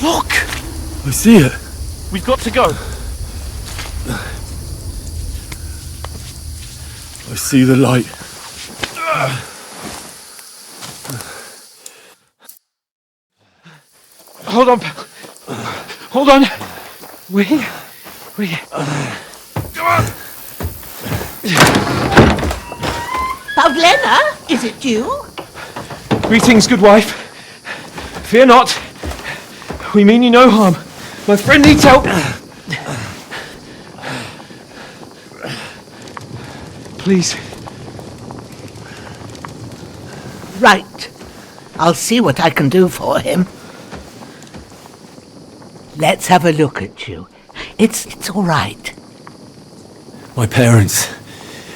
Look. I see it. We've got to go. I see the light. Hold on, pal. Hold on. We're here. Come on. Pavlena, is it you? Greetings, good wife. Fear not. We mean you no harm. My friend needs help. Please. Right. I'll see what I can do for him. Let's have a look at you. It's all right. My parents.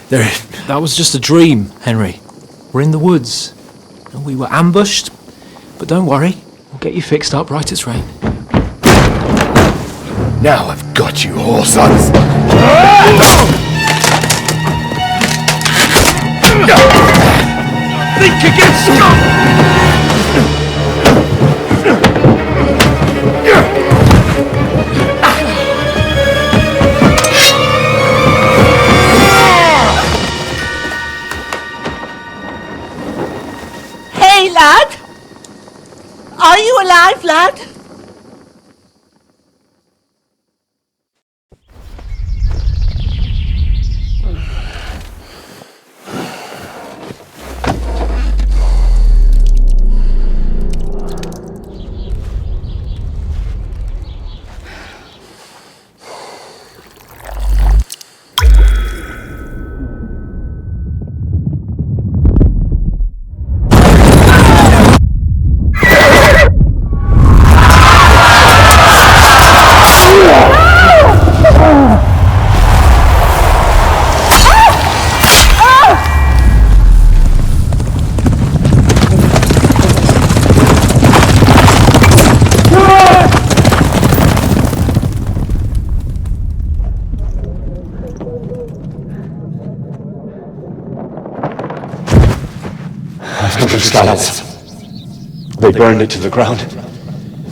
They're... That was just a dream, Henry. We're in the woods. And we were ambushed. But don't worry. We'll get you fixed up right as rain. Now I've got you, whore sons. Think again, Scott! Hey, lad! Are you alive, lad? silence. They burned it to the ground.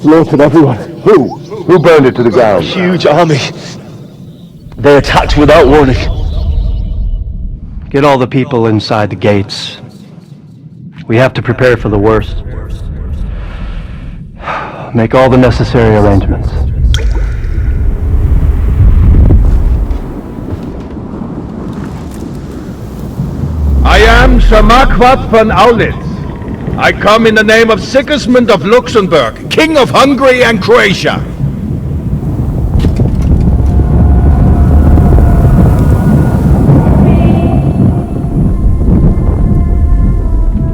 Slaughtered everyone. Who? Who burned it to the ground? Huge army. They attacked without warning. Get all the people inside the gates. We have to prepare for the worst. Make all the necessary arrangements. I am Shamakwat von Aulitz. I come in the name of Sigismund of Luxembourg, King of Hungary and Croatia.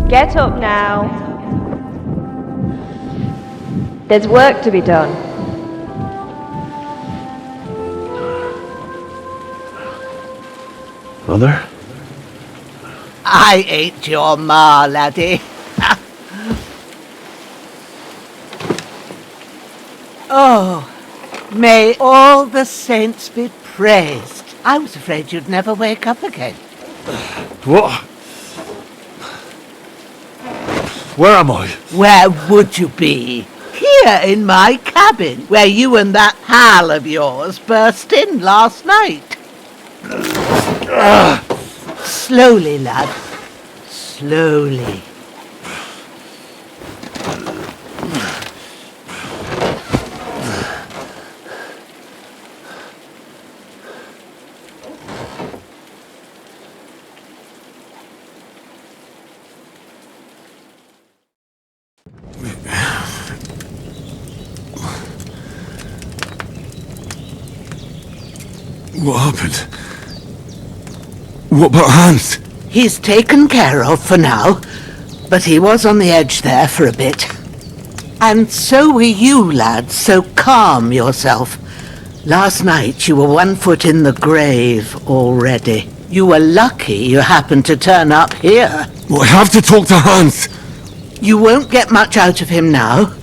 Get up now. There's work to be done. Mother? I ain't your ma, laddie. Oh, may all the saints be praised. I was afraid you'd never wake up again. What? Where am I? Where would you be? Here in my cabin, where you and that pal of yours burst in last night. Slowly, lad. Slowly. What happened? What about Hans? He's taken care of for now, but he was on the edge there for a bit. And so were you, lad, so calm yourself. Last night you were 1 foot in the grave already. You were lucky you happened to turn up here. Well, I have to talk to Hans. You won't get much out of him now.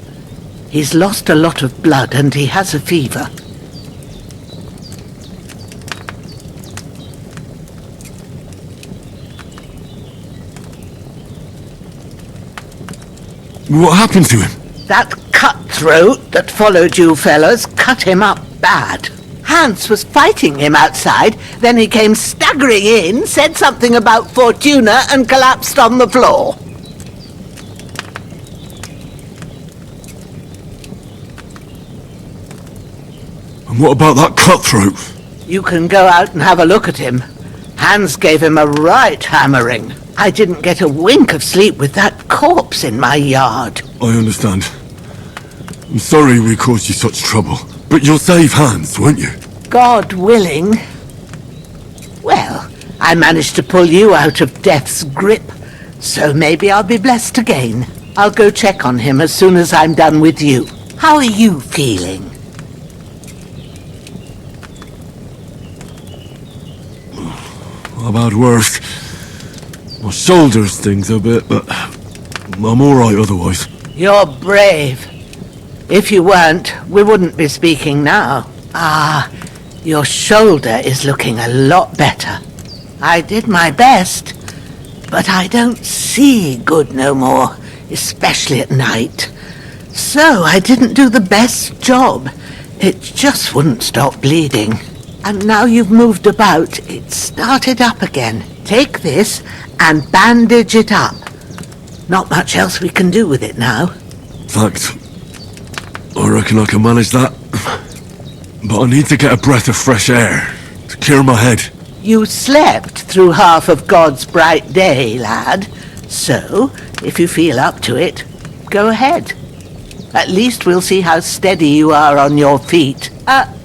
He's lost a lot of blood and he has a fever. What happened to him? That cutthroat that followed you fellas cut him up bad. Hans was fighting him outside, then he came staggering in, said something about Fortuna and collapsed on the floor. And what about that cutthroat? You can go out and have a look at him. Hans gave him a right hammering. I didn't get a wink of sleep with that corpse in my yard. I understand. I'm sorry we caused you such trouble. But you'll save Hans, won't you? God willing. Well, I managed to pull you out of death's grip, so maybe I'll be blessed again. I'll go check on him as soon as I'm done with you. How are you feeling? About worse. My shoulder stings a bit, but I'm alright otherwise. You're brave. If you weren't, we wouldn't be speaking now. Ah, your shoulder is looking a lot better. I did my best, but I don't see good no more, especially at night. So I didn't do the best job. It just wouldn't stop bleeding. And now you've moved about, it started up again. Take this and bandage it up. Not much else we can do with it now. Thanks. I reckon I can manage that. But I need to get a breath of fresh air to clear my head. You slept through half of God's bright day, lad. So, if you feel up to it, go ahead. At least we'll see how steady you are on your feet.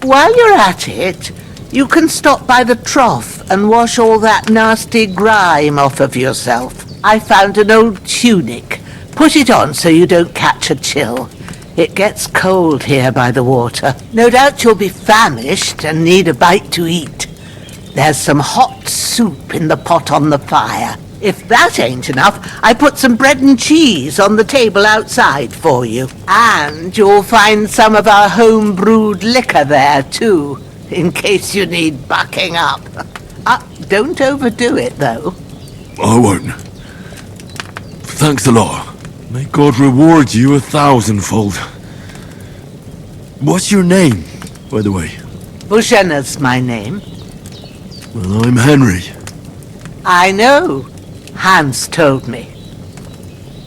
While you're at it, you can stop by the trough and wash all that nasty grime off of yourself. I found an old tunic. Put it on so you don't catch a chill. It gets cold here by the water. No doubt you'll be famished and need a bite to eat. There's some hot soup in the pot on the fire. If that ain't enough, I put some bread and cheese on the table outside for you. And you'll find some of our home-brewed liquor there, too, in case you need bucking up. Don't overdo it, though. I won't. Thanks a lot. May God reward you 1,000-fold. What's your name, by the way? Bushenna's my name. Well, I'm Henry. I know. Hans told me.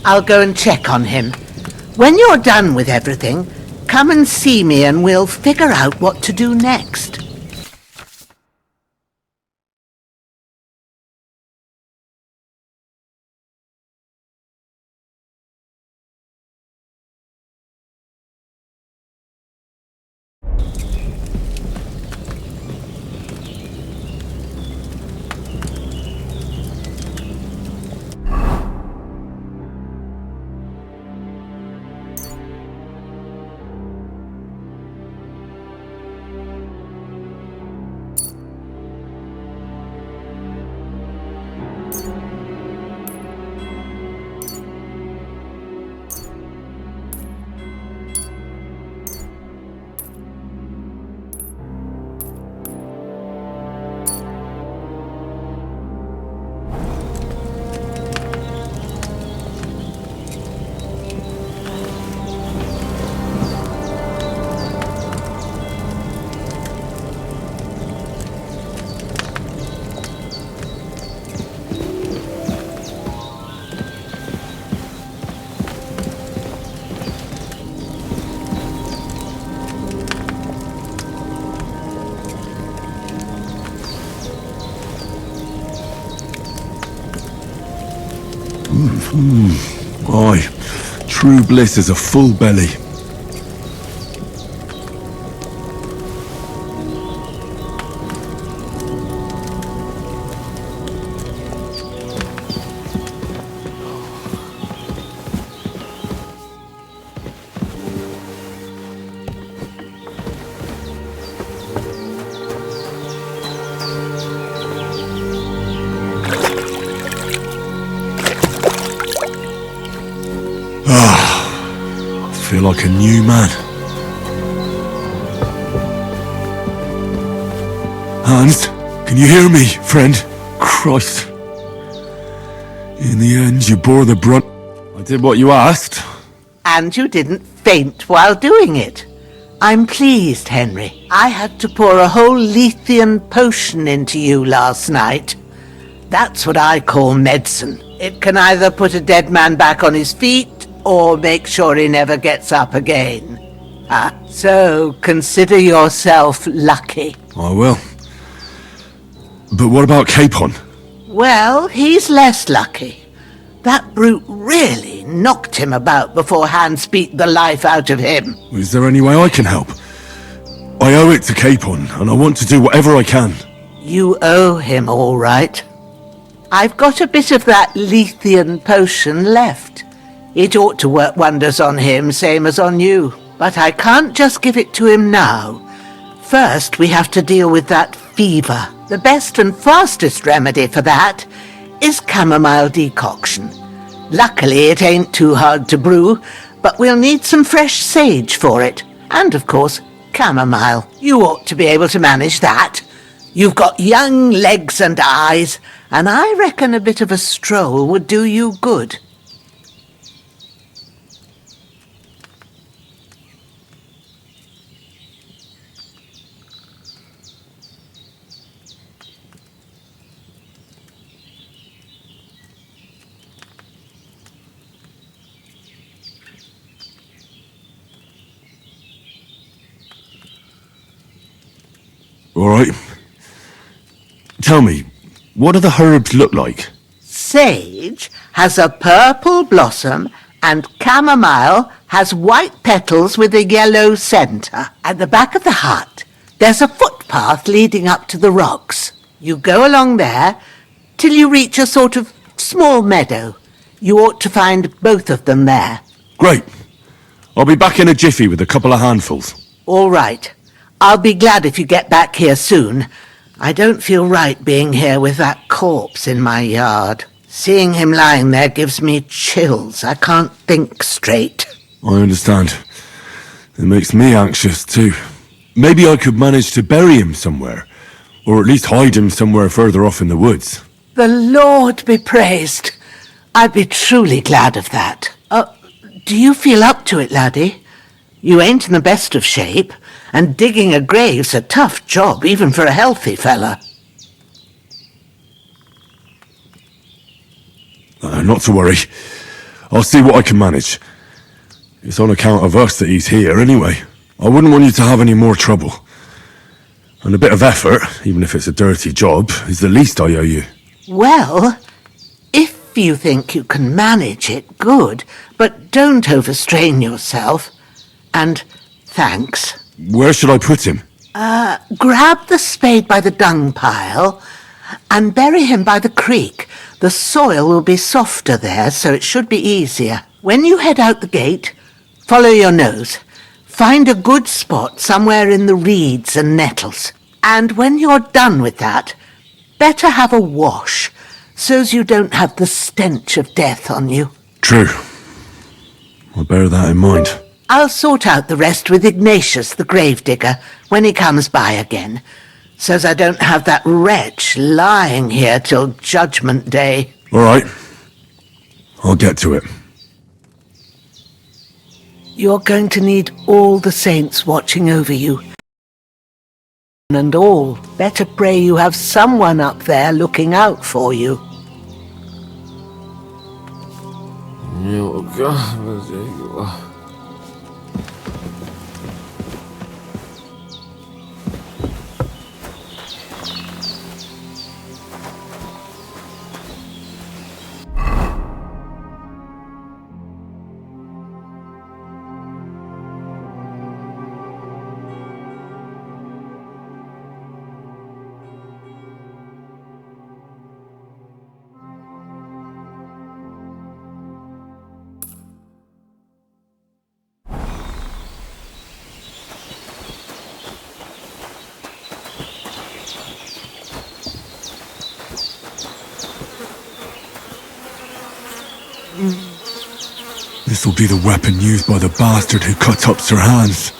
I'll go and check on him. When you're done with everything, come and see me and we'll figure out what to do next. Aye, true bliss is a full belly. I feel like a new man. Hans, can you hear me, friend? Christ. In the end, you bore the brunt. I did what you asked. And you didn't faint while doing it. I'm pleased, Henry. I had to pour a whole Lethean potion into you last night. That's what I call medicine. It can either put a dead man back on his feet or make sure he never gets up again. So consider yourself lucky. I will. But what about Capon? Well, he's less lucky. That brute really knocked him about before Hans beat the life out of him. Is there any way I can help? I owe it to Capon, and I want to do whatever I can. You owe him, all right. I've got a bit of that Lethean potion left. It ought to work wonders on him, same as on you. But I can't just give it to him now. First, we have to deal with that fever. The best and fastest remedy for that is chamomile decoction. Luckily, it ain't too hard to brew, but we'll need some fresh sage for it. And, of course, chamomile. You ought to be able to manage that. You've got young legs and eyes, and I reckon a bit of a stroll would do you good. All right. Tell me, what do the herbs look like? Sage has a purple blossom and chamomile has white petals with a yellow centre. At the back of the hut, there's a footpath leading up to the rocks. You go along there till you reach a sort of small meadow. You ought to find both of them there. Great. I'll be back in a jiffy with a couple of handfuls. All right. I'll be glad if you get back here soon. I don't feel right being here with that corpse in my yard. Seeing him lying there gives me chills. I can't think straight. I understand. It makes me anxious too. Maybe I could manage to bury him somewhere, or at least hide him somewhere further off in the woods. The Lord be praised. I'd be truly glad of that. Do you feel up to it, laddie? You ain't in the best of shape, and digging a grave's a tough job, even for a healthy fella. Not to worry. I'll see what I can manage. It's on account of us that he's here anyway. I wouldn't want you to have any more trouble. And a bit of effort, even if it's a dirty job, is the least I owe you. Well, if you think you can manage it, good, but don't overstrain yourself. And thanks. Where should I put him? Grab the spade by the dung pile and bury him by the creek. The soil will be softer there, so it should be easier. When you head out the gate, follow your nose. Find a good spot somewhere in the reeds and nettles. And when you're done with that, better have a wash, so's you don't have the stench of death on you. True. I'll bear that in mind. I'll sort out the rest with Ignatius, the gravedigger, when he comes by again, so's I don't have that wretch lying here till Judgment Day. All right. I'll get to it. You're going to need all the saints watching over you. And all. Better pray you have someone up there looking out for you. This'll be the weapon used by the bastard who cut up Sir Hans.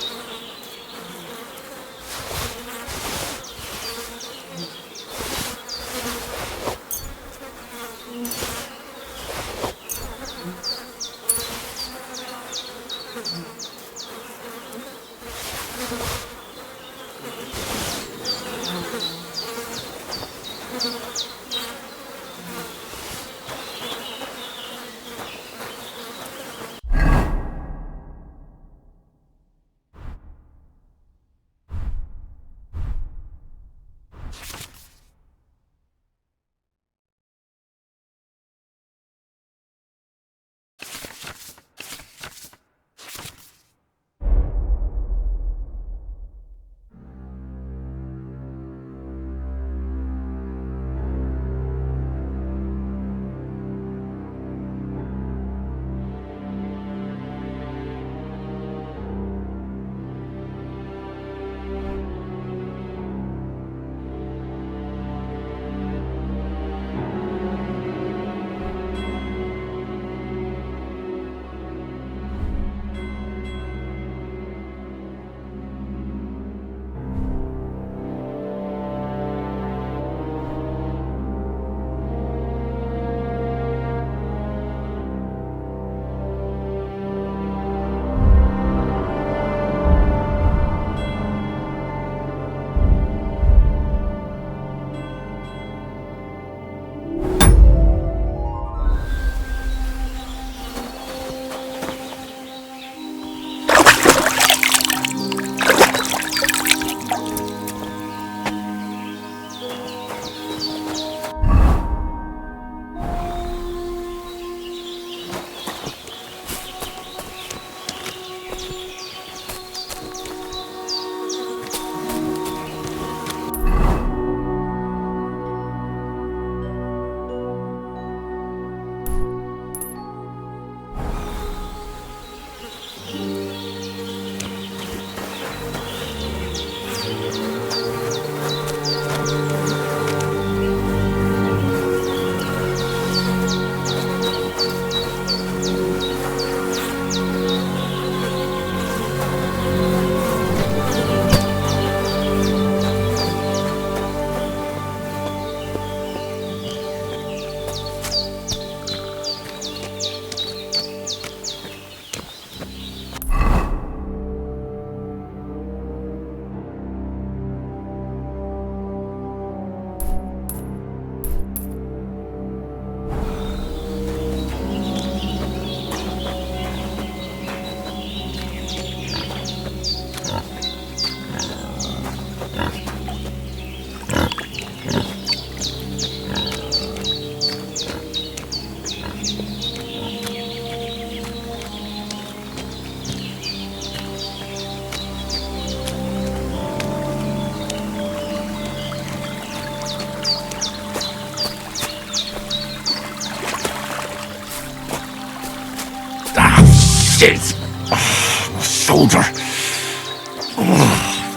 Shit! My shoulder.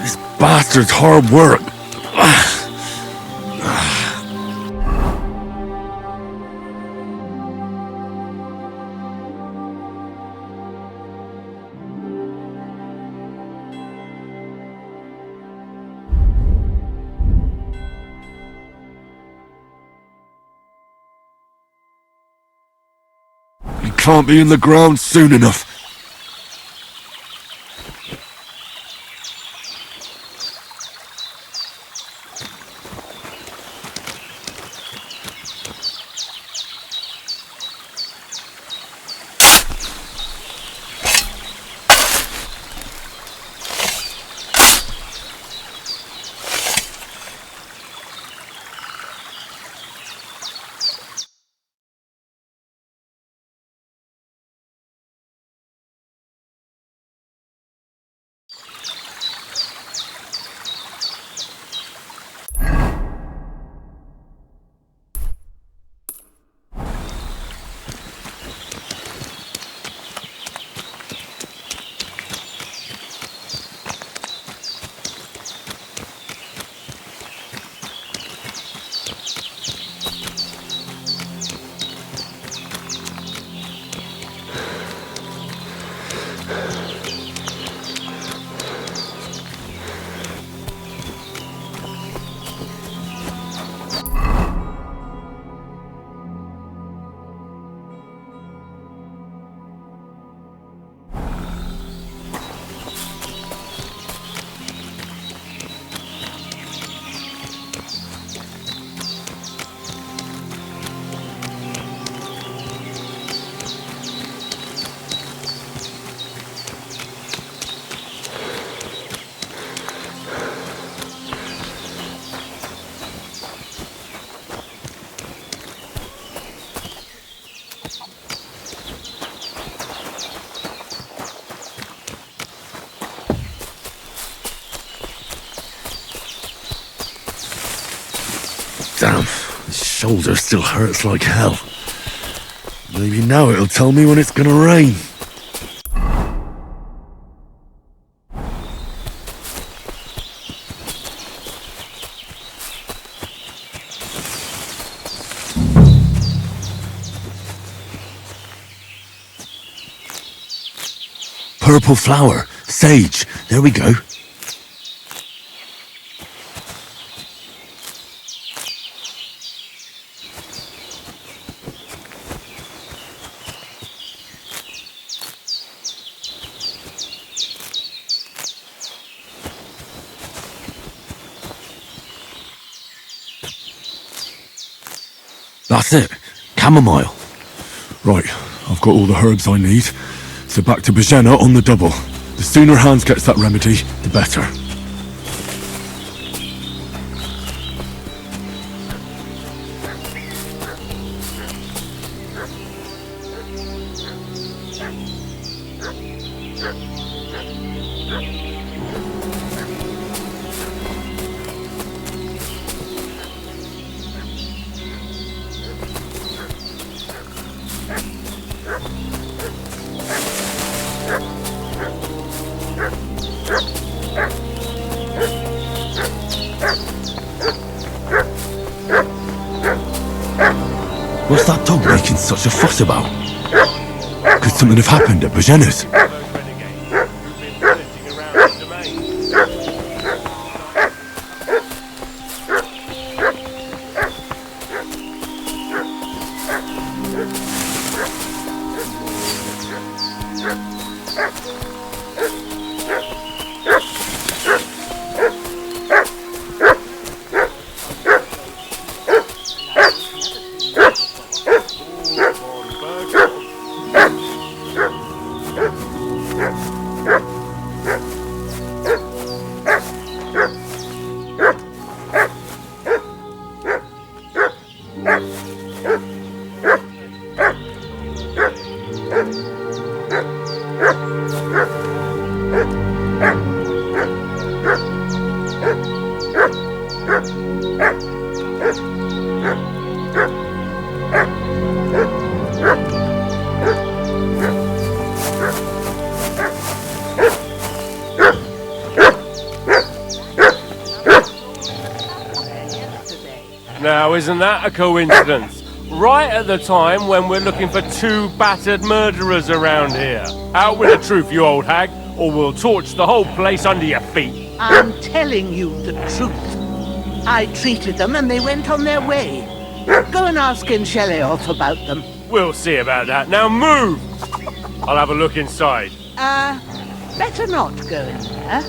This bastard's hard work. He can't be in the ground soon enough. Damn, his shoulder still hurts like hell. Maybe now it'll tell me when it's gonna rain. Purple flower, sage, there we go. That's it. Chamomile. Right, I've got all the herbs I need. So back to Bajena on the double. The sooner Hans gets that remedy, the better. What's that dog making such a fuss about? Could something have happened at Bajena's? Now, isn't that a coincidence? Right at the time when we're looking for 2 battered murderers around here. Out with the truth, you old hag, or we'll torch the whole place under your feet. I'm telling you the truth. I treated them and they went on their way. Go and ask Insheleoth about them. We'll see about that. Now move! I'll have a look inside. Better not go in there.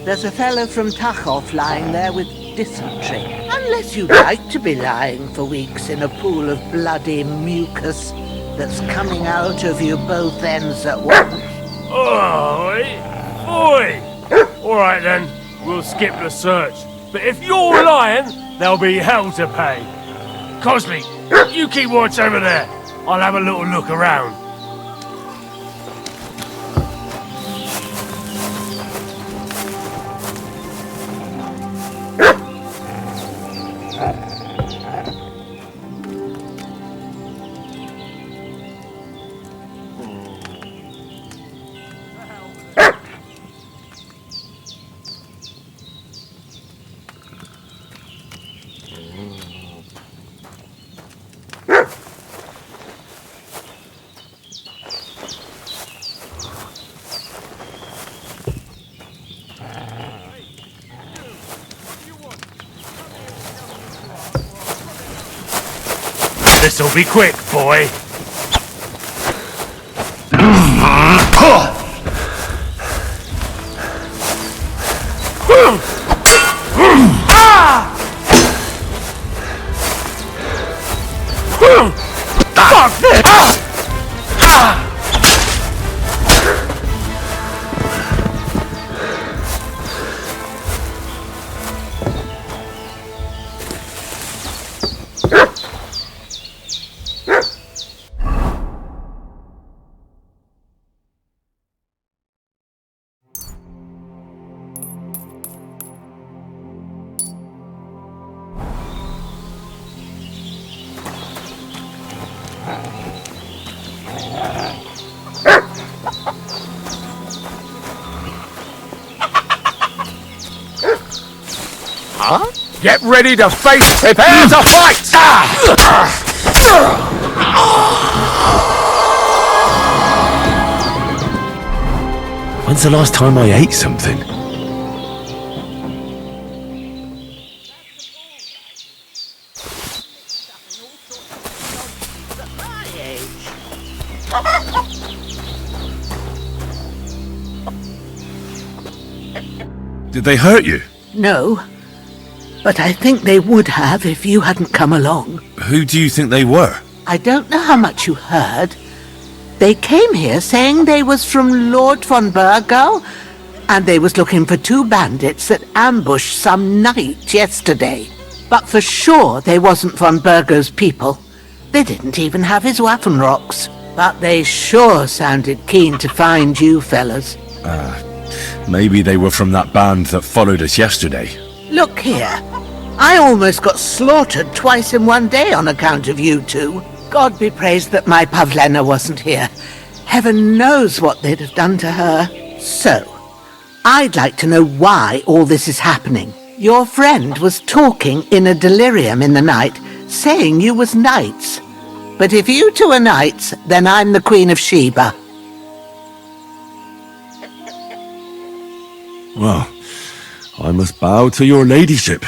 There's a fellow from Tachov lying there with dysentery. Unless you'd like to be lying for weeks in a pool of bloody mucus that's coming out of you both ends at once. Oi! Oi! Alright then, we'll skip the search. But if you're lying, there'll be hell to pay. Cosley, you keep watch over there. I'll have a little look around. This'll be quick, boy. Fuck this! Huh? Get ready to face. Prepare to fight! When's the last time I ate something? Did they hurt you? No, but I think they would have if you hadn't come along. Who do you think they were? I don't know how much you heard. They came here saying they was from Lord von Burgo, and they was looking for 2 bandits that ambushed some knight yesterday. But for sure they wasn't von Burgo's people. They didn't even have his Waffenrocks. But they sure sounded keen to find you fellas. Maybe they were from that band that followed us yesterday. Look here. I almost got slaughtered twice in one day on account of you 2. God be praised that my Pavlena wasn't here. Heaven knows what they'd have done to her. So, I'd like to know why all this is happening. Your friend was talking in a delirium in the night, saying you was knights. But if you 2 are knights, then I'm the Queen of Sheba. Well, I must bow to your ladyship.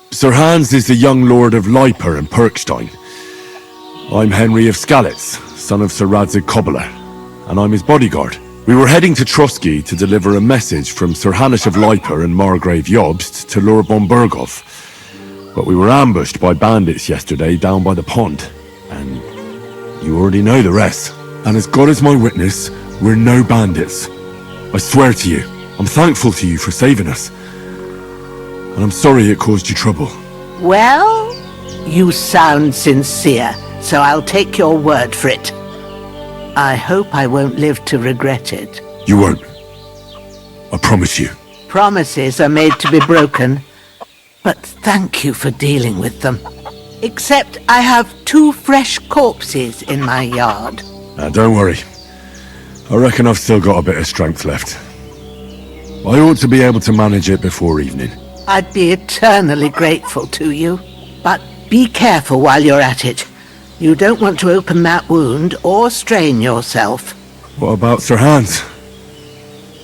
Sir Hans is the young lord of Leiper and Perkstein. I'm Henry of Skalitz, son of Sir Radzig Cobbler, and I'm his bodyguard. We were heading to Trotsky to deliver a message from Sir Hanish of Leiper and Margrave Jobst to Lord von Burgov. But we were ambushed by bandits yesterday down by the pond, and you already know the rest. And as God is my witness, we're no bandits. I swear to you, I'm thankful to you for saving us. And I'm sorry it caused you trouble. Well, you sound sincere, so I'll take your word for it. I hope I won't live to regret it. You won't. I promise you. Promises are made to be broken, but thank you for dealing with them. Except I have 2 fresh corpses in my yard. Now, don't worry. I reckon I've still got a bit of strength left. I ought to be able to manage it before evening. I'd be eternally grateful to you, but be careful while you're at it. You don't want to open that wound or strain yourself. What about Sir Hans?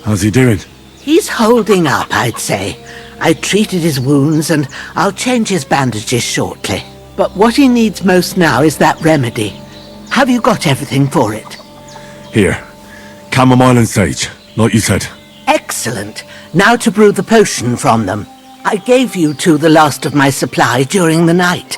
How's he doing? He's holding up, I'd say. I treated his wounds and I'll change his bandages shortly. But what he needs most now is that remedy. Have you got everything for it? Here. Chamomile and sage, like you said. Excellent. Now to brew the potion from them. I gave you two the last of my supply during the night.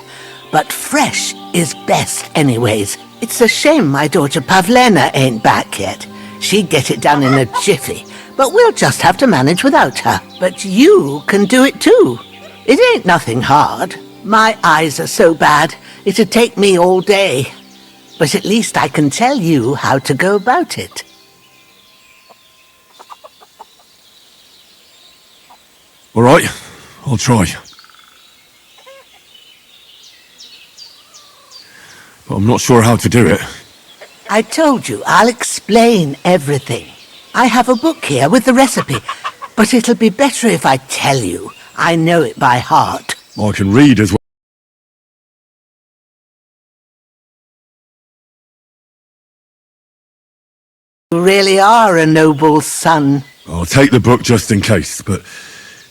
But fresh is best anyways. It's a shame my daughter Pavlena ain't back yet. She'd get it done in a jiffy. But we'll just have to manage without her. But you can do it too. It ain't nothing hard. My eyes are so bad, it'd take me all day. But at least I can tell you how to go about it. All right, I'll try. But I'm not sure how to do it. I told you, I'll explain everything. I have a book here with the recipe, but it'll be better if I tell you. I know it by heart. I can read as well. You really are a noble son. I'll take the book just in case, but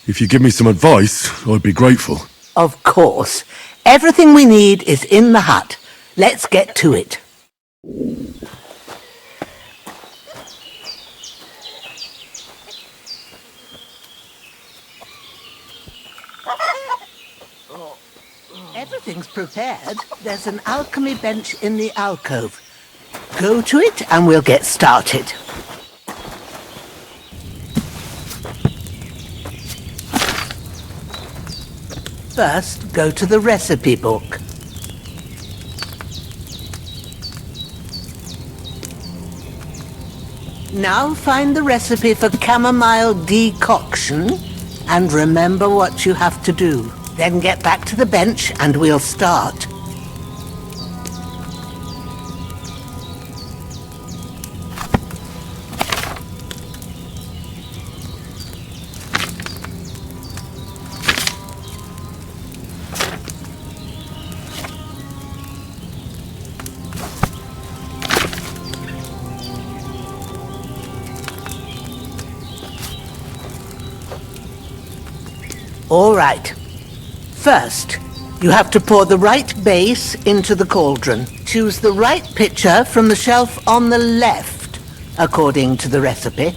if you give me some advice, I'd be grateful. Of course. Everything we need is in the hut. Let's get to it. Everything's prepared. There's an alchemy bench in the alcove. Go to it and we'll get started. First, go to the recipe book. Now find the recipe for chamomile decoction and remember what you have to do. Then get back to the bench and we'll start. All right. First, you have to pour the right base into the cauldron. Choose the right pitcher from the shelf on the left, according to the recipe.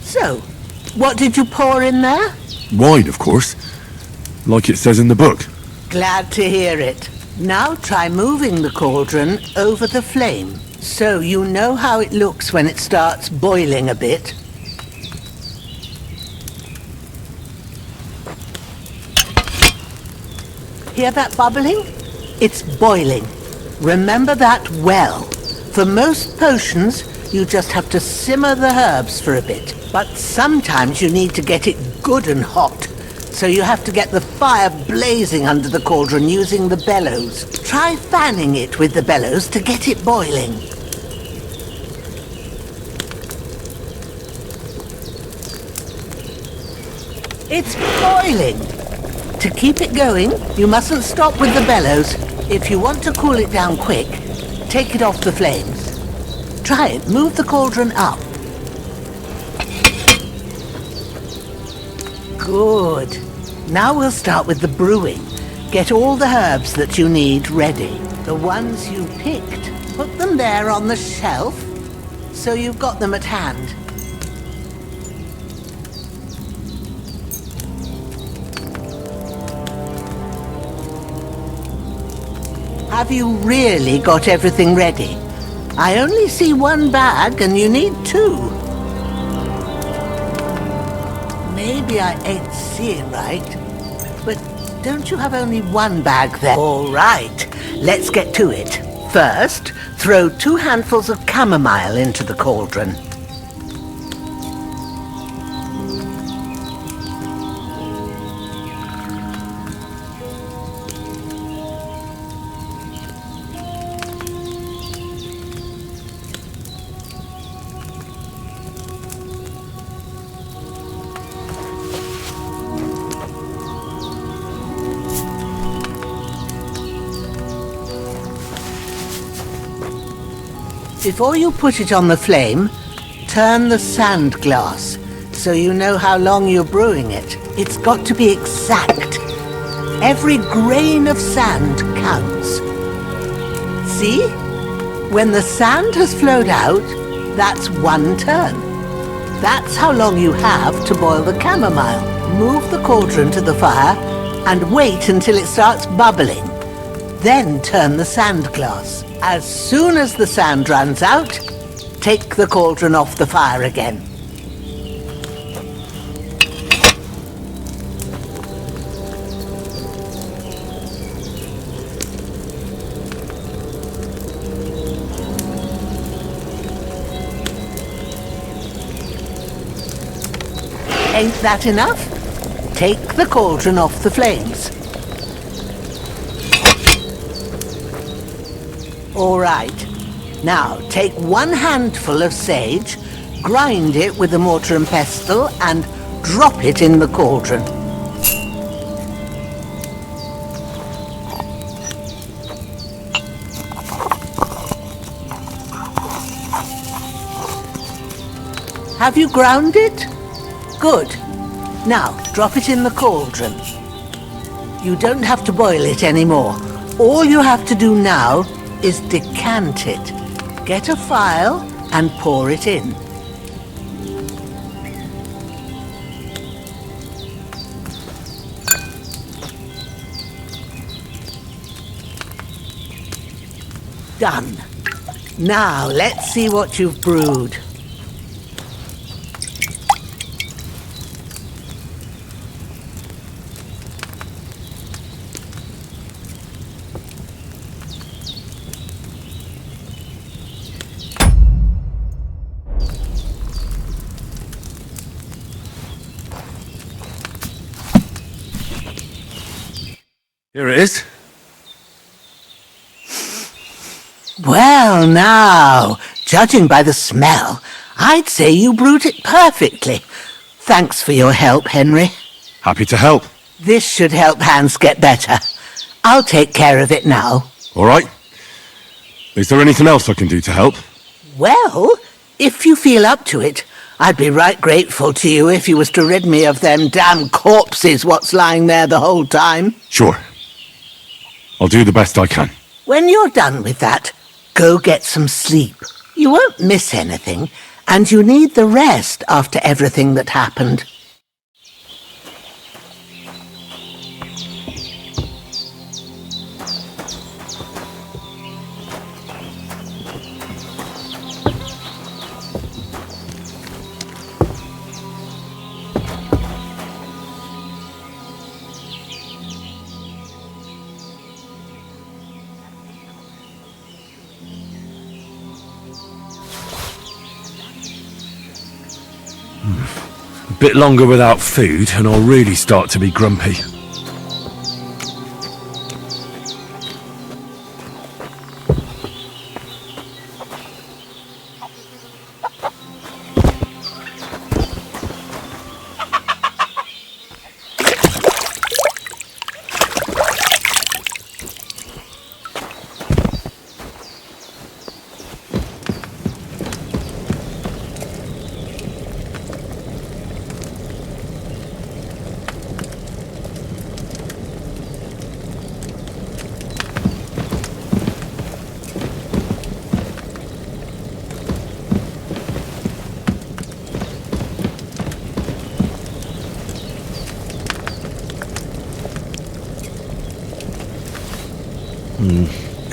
So, what did you pour in there? Wine, of course. Like it says in the book. Glad to hear it. Now try moving the cauldron over the flame, so you know how it looks when it starts boiling a bit. Hear that bubbling? It's boiling. Remember that well. For most potions, you just have to simmer the herbs for a bit, but sometimes you need to get it good and hot. So you have to get the fire blazing under the cauldron using the bellows. Try fanning it with the bellows to get it boiling. It's boiling! To keep it going, you mustn't stop with the bellows. If you want to cool it down quick, take it off the flames. Try it. Move the cauldron up. Good. Now we'll start with the brewing. Get all the herbs that you need ready. The ones you picked, put them there on the shelf, so you've got them at hand. Have you really got everything ready? I only see one bag and you need two. Maybe I ain't seeing right, but don't you have only one bag there? All right, let's get to it. First, throw 2 handfuls of chamomile into the cauldron. Before you put it on the flame, turn the sand glass so you know how long you're brewing it. It's got to be exact. Every grain of sand counts. See? When the sand has flowed out, that's 1 turn. That's how long you have to boil the chamomile. Move the cauldron to the fire and wait until it starts bubbling. Then turn the sand glass. As soon as the sand runs out, take the cauldron off the fire again. Ain't that enough? Take the cauldron off the flames. All right. Now, take 1 handful of sage, grind it with a mortar and pestle, and drop it in the cauldron. Have you ground it? Good. Now, drop it in the cauldron. You don't have to boil it anymore. All you have to do now is decant it. Get a phial and pour it in. Done. Now, let's see what you've brewed. Here it is. Well, now, judging by the smell, I'd say you brewed it perfectly. Thanks for your help, Henry. Happy to help. This should help Hans get better. I'll take care of it now. All right. Is there anything else I can do to help? Well, if you feel up to it, I'd be right grateful to you if you was to rid me of them damn corpses what's lying there the whole time. Sure. I'll do the best I can. When you're done with that, go get some sleep. You won't miss anything, and you need the rest after everything that happened. A bit longer without food and I'll really start to be grumpy.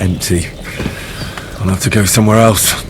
Empty. I'll have to go somewhere else.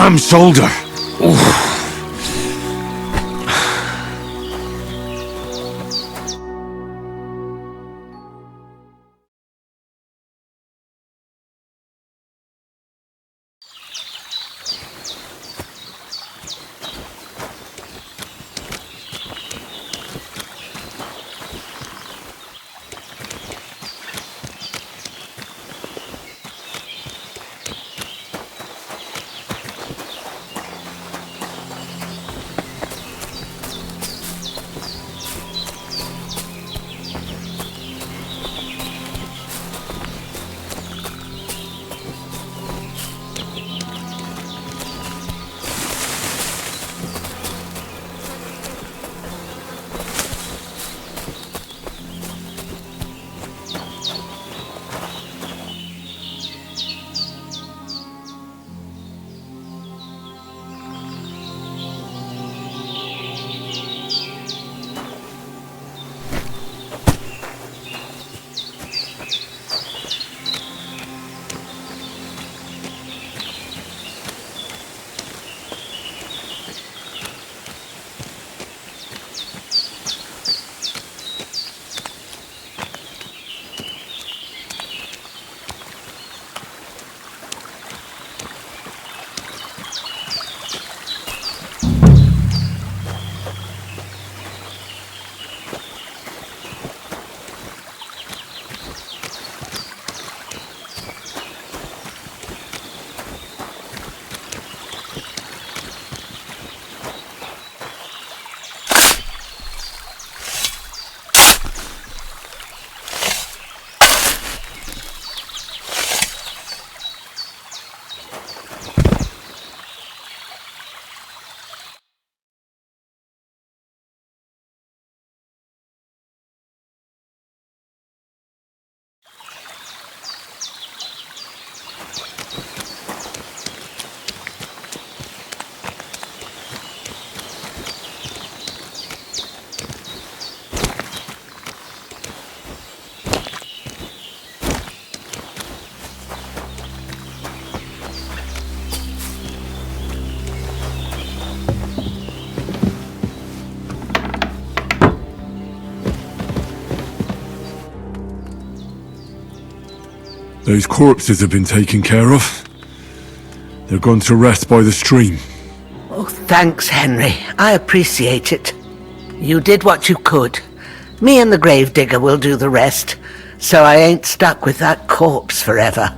damn shoulder. Oof. Those corpses have been taken care of. They're gone to rest by the stream. Oh, thanks, Henry. I appreciate it. You did what you could. Me and the gravedigger will do the rest, so I ain't stuck with that corpse forever.